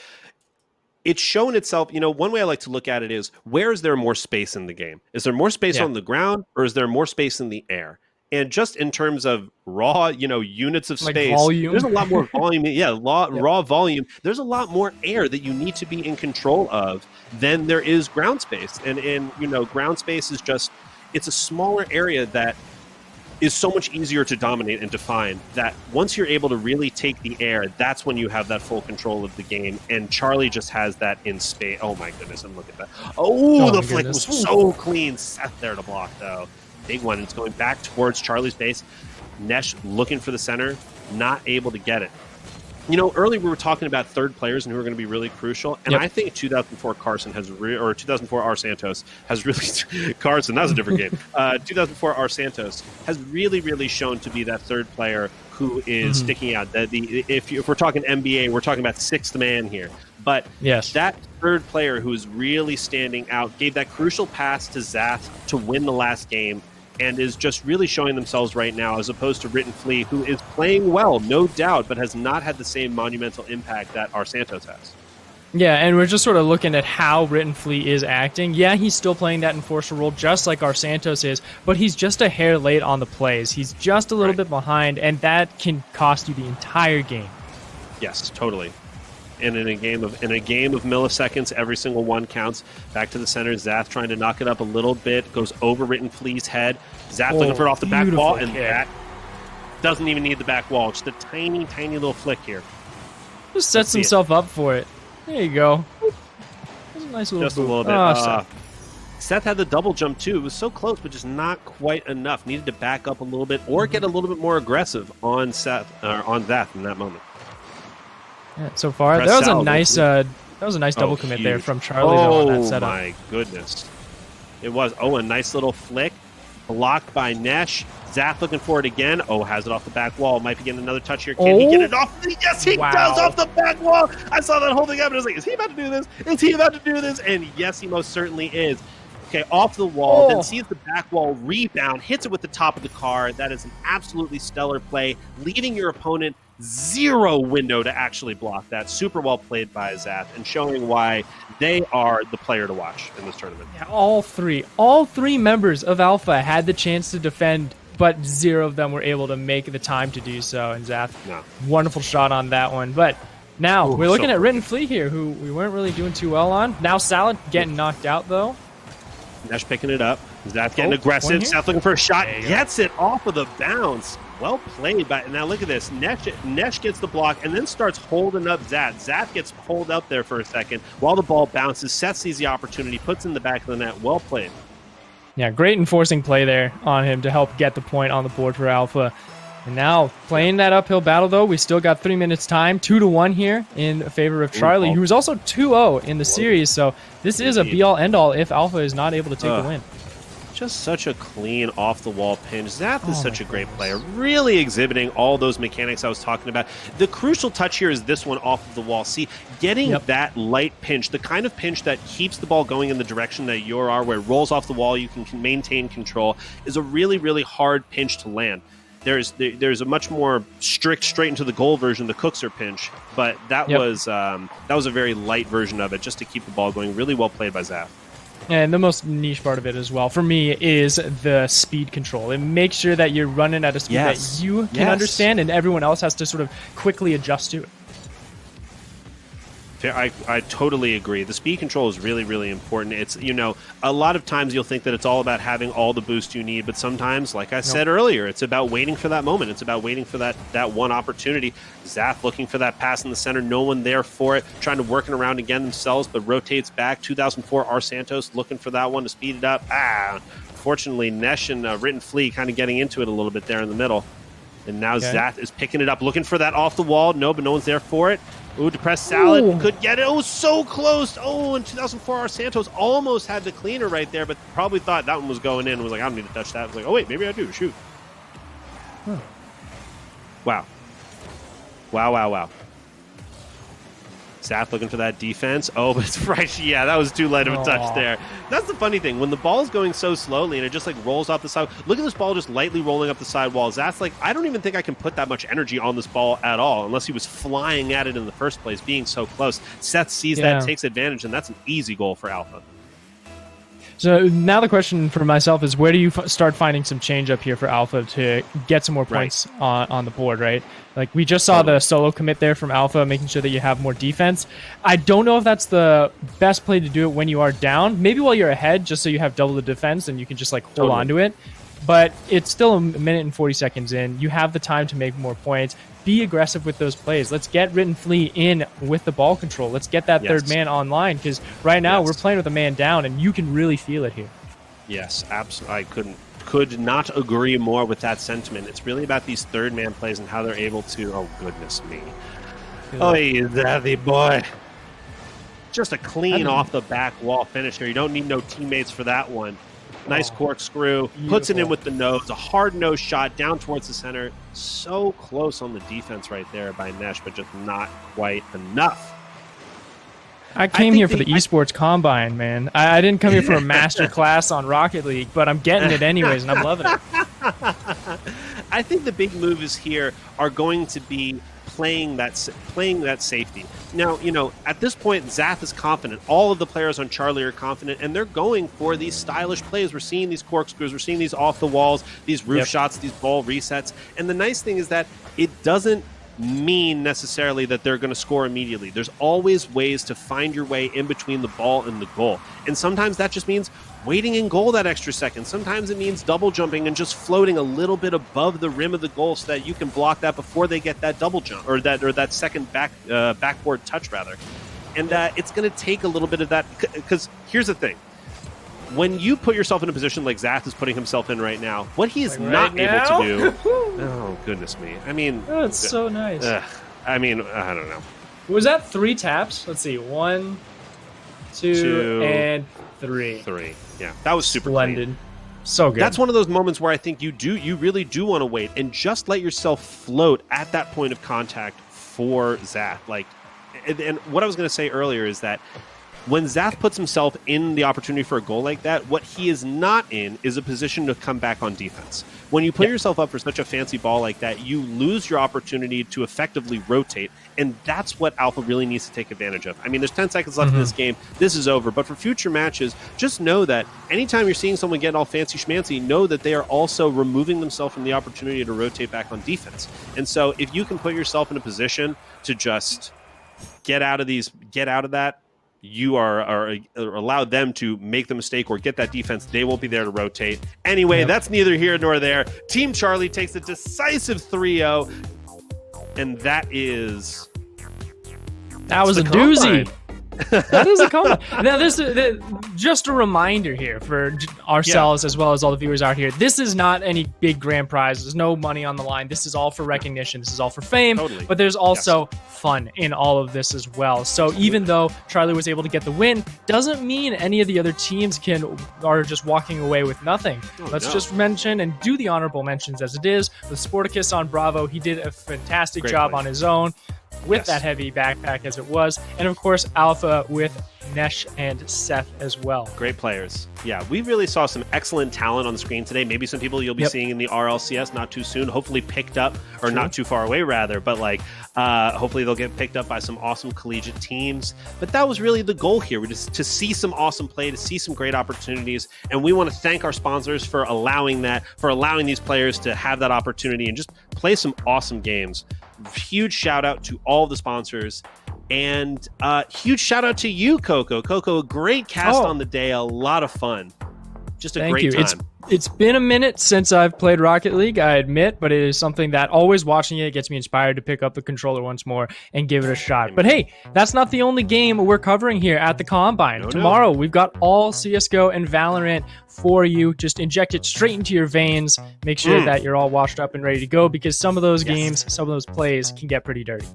shown itself. One way I like to look at it is, where is there more space in the game? Is there more space on the ground, or is there more space in the air? And just in terms of raw, units of space, volume. There's a lot more volume. Raw volume. There's a lot more air that you need to be in control of than there is ground space. And ground space is it's a smaller area that is so much easier to dominate and define, that once you're able to really take the air, that's when you have that full control of the game. And Charlie just has that in space. Oh my goodness, and look at that. Oh, the flick was so clean. Seth there to block, though. Big one. It's going back towards Charlie's base. Nesh looking for the center, not able to get it. Earlier we were talking about third players and who are going to be really crucial, and I think 2004 Carson or 2004 R Santos has really Carson. That was a different game. 2004 R Santos has really, really shown to be that third player who is sticking out. If we're talking NBA, we're talking about sixth man here. But that third player who is really standing out gave that crucial pass to Zath to win the last game, and is just really showing themselves right now, as opposed to Written Flea, who is playing well, no doubt, but has not had the same monumental impact that our Santos has. Yeah, and we're just sort of looking at how Written Flea is acting. Yeah, he's still playing that enforcer role just like our Santos is, but he's just a hair late on the plays. He's just a little bit behind, and that can cost you the entire game. Yes, totally. And in a game of milliseconds, every single one counts. Back to the center. Zath trying to knock it up a little bit. Goes over Written Flea's head. Zath looking for it off the back wall, and that doesn't even need the back wall. Just a tiny, tiny little flick here. Just sets himself up for it. There you go. That's a nice little just boot. A little bit. Seth had the double jump too. It was so close, but just not quite enough. Needed to back up a little bit or get a little bit more aggressive on Seth or on Zath in that moment. Yeah, so far, that was a nice double commit there from Charlie on that setup. Oh my goodness. It was. Oh, a nice little flick. Blocked by Nesh. Zath looking for it again. Oh, has it off the back wall. Might be getting another touch here. Can he get it off? Yes, he does off the back wall. I saw that whole thing happen. I was like, is he about to do this? Is he about to do this? And yes, he most certainly is. Okay, off the wall, then sees the back wall rebound, hits it with the top of the car. That is an absolutely stellar play, leaving your opponent zero window to actually block that. Super well played by Zath and showing why they are the player to watch in this tournament. Yeah, all three members of Alpha had the chance to defend, but zero of them were able to make the time to do so. And Zath, wonderful shot on that one. But now we're looking at Written Flea here, who we weren't really doing too well on. Now Salad getting knocked out, though. Nesh picking it up. Zath getting aggressive. Seth looking for a shot. Gets it off of the bounce. Well played. Now look at this. Nesh gets the block and then starts holding up Zath. Zath gets pulled up there for a second while the ball bounces. Seth sees the opportunity, puts in the back of the net. Well played. Yeah, great enforcing play there on him to help get the point on the board for Alpha. And now, playing that uphill battle, though, we still got 3 minutes time. 2-1 here in favor of Charlie, who was also 2-0 in the series. So this is a be-all, end-all if Alpha is not able to take the win. Just such a clean off-the-wall pinch. Zath is such a great player, really exhibiting all those mechanics I was talking about. The crucial touch here is this one off of the wall. See, getting that light pinch, the kind of pinch that keeps the ball going in the direction that you are, where it rolls off the wall, you can maintain control, is a really, really hard pinch to land. There's a much more strict straight into the goal version, the Cookser pinch, but that was a very light version of it, just to keep the ball going. Really well played by Zath. And the most niche part of it as well, for me, is the speed control. It makes sure that you're running at a speed that you can understand, and everyone else has to sort of quickly adjust to it. I totally agree. The speed control is really, really important. It's, a lot of times you'll think that it's all about having all the boost you need, but sometimes, like I said earlier, it's about waiting for that moment. It's about waiting for that one opportunity. Zath looking for that pass in the center, no one there for it, trying to work it around again themselves, but rotates back. 2004 R. Santos looking for that one to speed it up. Fortunately, Nesh and Written Flea kind of getting into it a little bit there in the middle. And now Zath is picking it up, looking for that off the wall. No, but no one's there for it. Ooh, depressed Salad could get it. Oh, so close. Oh, and 2004 R. Santos almost had the cleaner right there, but probably thought that one was going in. Was like, I don't need to touch that. I was like, oh, wait, maybe I do. Shoot. Wow. Wow. Zath looking for that defense. Oh, but it's right. Yeah, that was too light of a touch there. That's the funny thing. When the ball is going so slowly and it just rolls off the side. Look at this ball just lightly rolling up the side wall. Zath's like, I don't even think I can put that much energy on this ball at all unless he was flying at it in the first place, being so close. Seth sees that, takes advantage, and that's an easy goal for Alpha. So now the question for myself is, where do you start finding some change up here for Alpha to get some more points on the board, right? Like, we just saw the solo commit there from Alpha, making sure that you have more defense. I don't know if that's the best play to do it when you are down. Maybe while you're ahead, just so you have double the defense and you can just hold on to it. But it's still a minute and 40 seconds in. You have the time to make more points. Be aggressive with those plays. Let's get Written Flea in with the ball control. Let's get that third man online, because right now we're playing with a man down, and you can really feel it here. Yes, absolutely. I could not agree more with that sentiment. It's really about these third man plays and how they're able to. Oh goodness me! Oh, Zathi boy! Just a clean off the back wall finisher. You don't need no teammates for that one. Nice corkscrew, puts it in with the nose, a hard nose shot down towards the center. So close on the defense right there by Nesh, but just not quite enough. I came here for the Esports Combine, man. I didn't come here for a master class on Rocket League, but I'm getting it anyways, and I'm loving it. I think the big moves here are going to be playing that safety. Now, at this point, Zath is confident. All of the players on Charlie are confident, and they're going for these stylish plays. We're seeing these corkscrews. We're seeing these off the walls, these roof shots, these ball resets. And the nice thing is that it doesn't mean necessarily that they're going to score immediately. There's always ways to find your way in between the ball and the goal. And sometimes that just means waiting in goal that extra second. Sometimes it means double jumping and just floating a little bit above the rim of the goal so that you can block that before they get that double jump or that second backboard touch rather. And it's going to take a little bit of that, because here's the thing. When you put yourself in a position like Zach is putting himself in right now, what he is not able to do... Oh, goodness me. I mean... Oh, it's so nice. I mean, I don't know. Was that 3 taps? Let's see. 1, 2, and 3. 3. Yeah, that was super splendid. Clean. So good. That's one of those moments where I think you really do want to wait and just let yourself float at that point of contact for Zach. Like, and what I was going to say earlier is that when Zath puts himself in the opportunity for a goal like that, what he is not in is a position to come back on defense. When you put yourself up for such a fancy ball like that, you lose your opportunity to effectively rotate, and that's what Alpha really needs to take advantage of. I mean, there's 10 seconds left in this game. This is over, but for future matches, just know that anytime you're seeing someone get all fancy schmancy, know that they are also removing themselves from the opportunity to rotate back on defense. And so if you can put yourself in a position to just get out of that, you are allow them to make the mistake or get that defense. They won't be there to rotate. Anyway, that's neither here nor there. Team Charlie takes a decisive 3-0, and that was a doozy. That is a comment. Now, just a reminder here for ourselves as well as all the viewers out here. This is not any big grand prize. There's no money on the line. This is all for recognition. This is all for fame. Totally. But there's also fun in all of this as well. So even though Charlie was able to get the win, doesn't mean any of the other teams are just walking away with nothing. Let's just mention and do the honorable mentions as it is. With Sporticus on Bravo, he did a fantastic job on his own with that heavy backpack as it was. And of course, Alpha with Nesh and Seth as well. Great players. Yeah, we really saw some excellent talent on the screen today. Maybe some people you'll be seeing in the RLCS not too soon, hopefully picked up, or not too far away rather, but hopefully they'll get picked up by some awesome collegiate teams. But that was really the goal here, just to see some awesome play, to see some great opportunities. And we want to thank our sponsors for allowing these players to have that opportunity and just play some awesome games. Huge shout out to all the sponsors, and huge shout out to you, Coco. Coco, a great cast on the day, a lot of fun. Just a great time. It's been a minute since I've played Rocket League, I admit, but it is something that always watching it gets me inspired to pick up the controller once more and give it a shot. But hey, that's not the only game we're covering here at the Combine. Tomorrow, we've got all CSGO and Valorant for you. Just inject it straight into your veins. Make sure that you're all washed up and ready to go, because some of those games, some of those plays can get pretty dirty.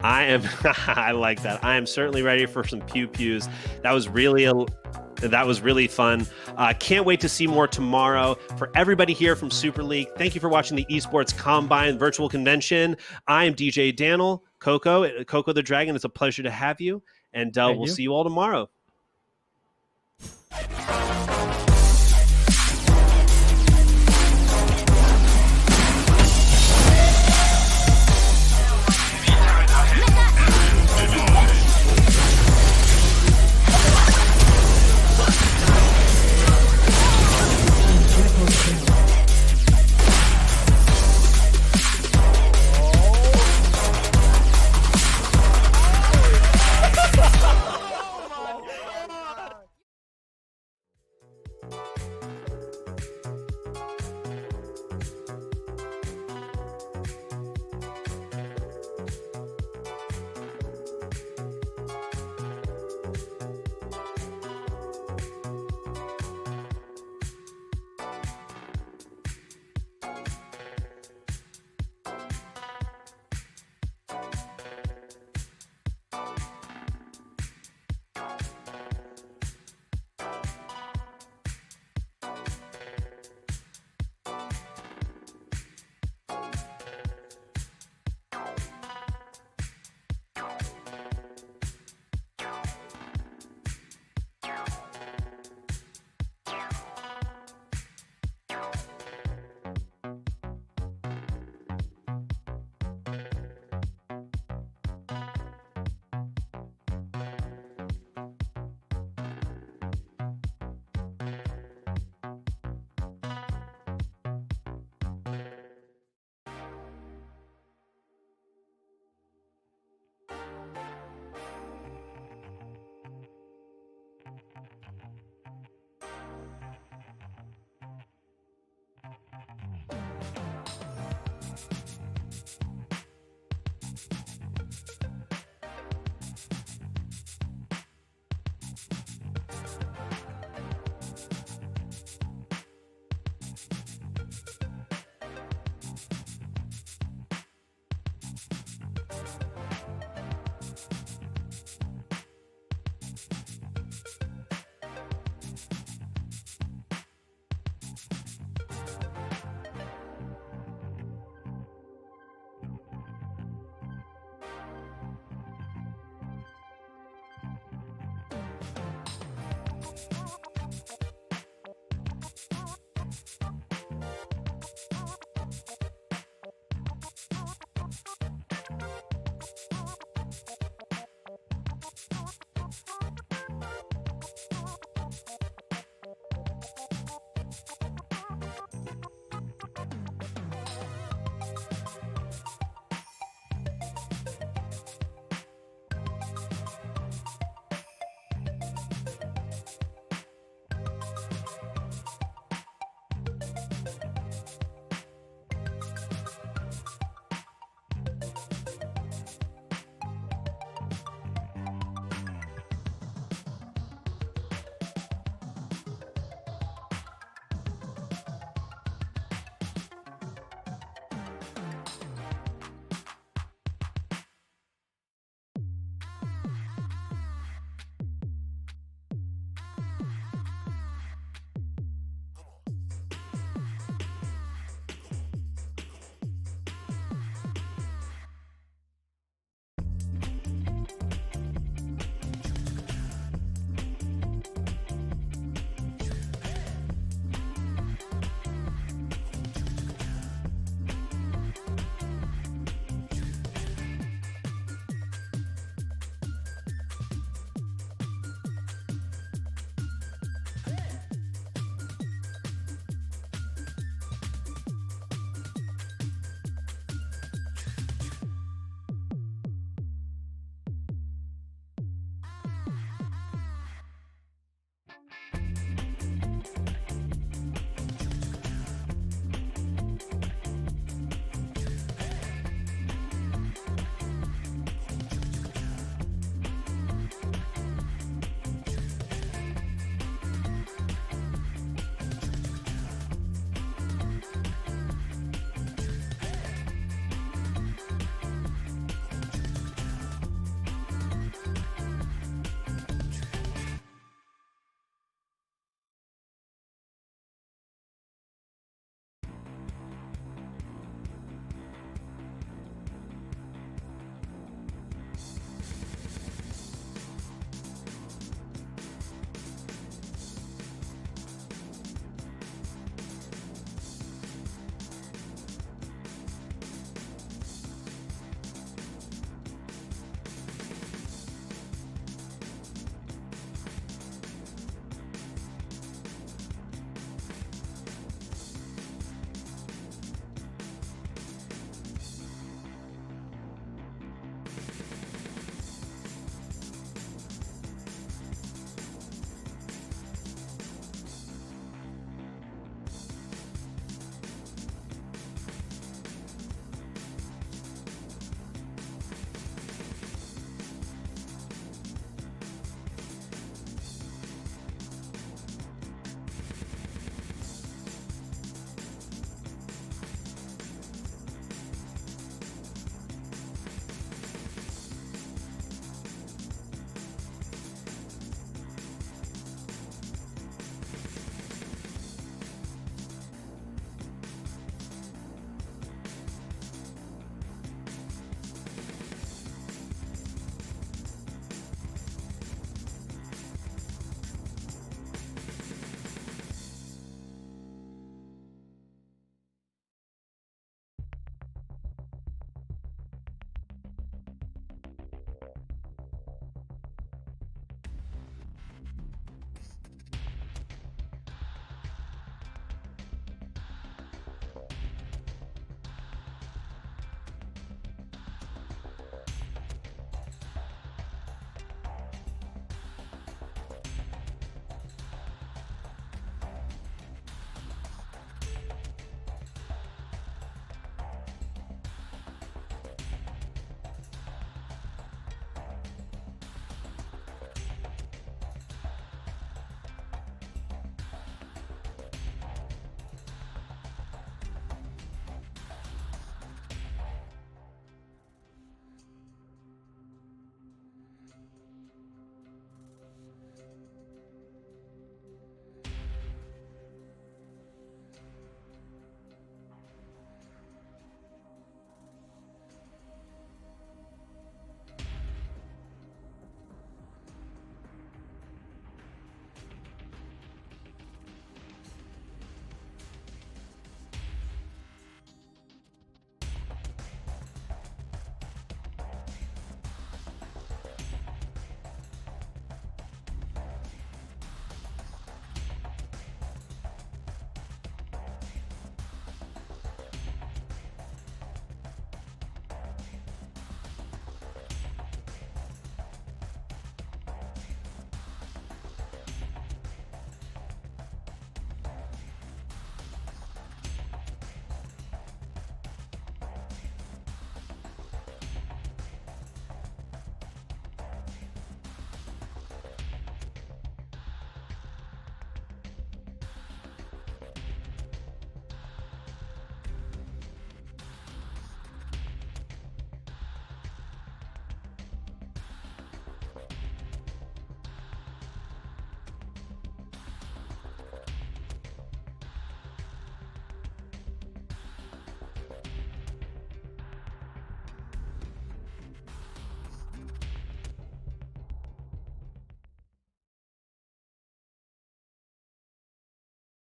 I like that. I am certainly ready for some pew-pews. That was really fun. Can't wait to see more tomorrow. For everybody here from Super League, thank you for watching the Esports Combine Virtual Convention. I am DJ Daniel, Coco the Dragon. It's a pleasure to have you, and we'll see you all tomorrow.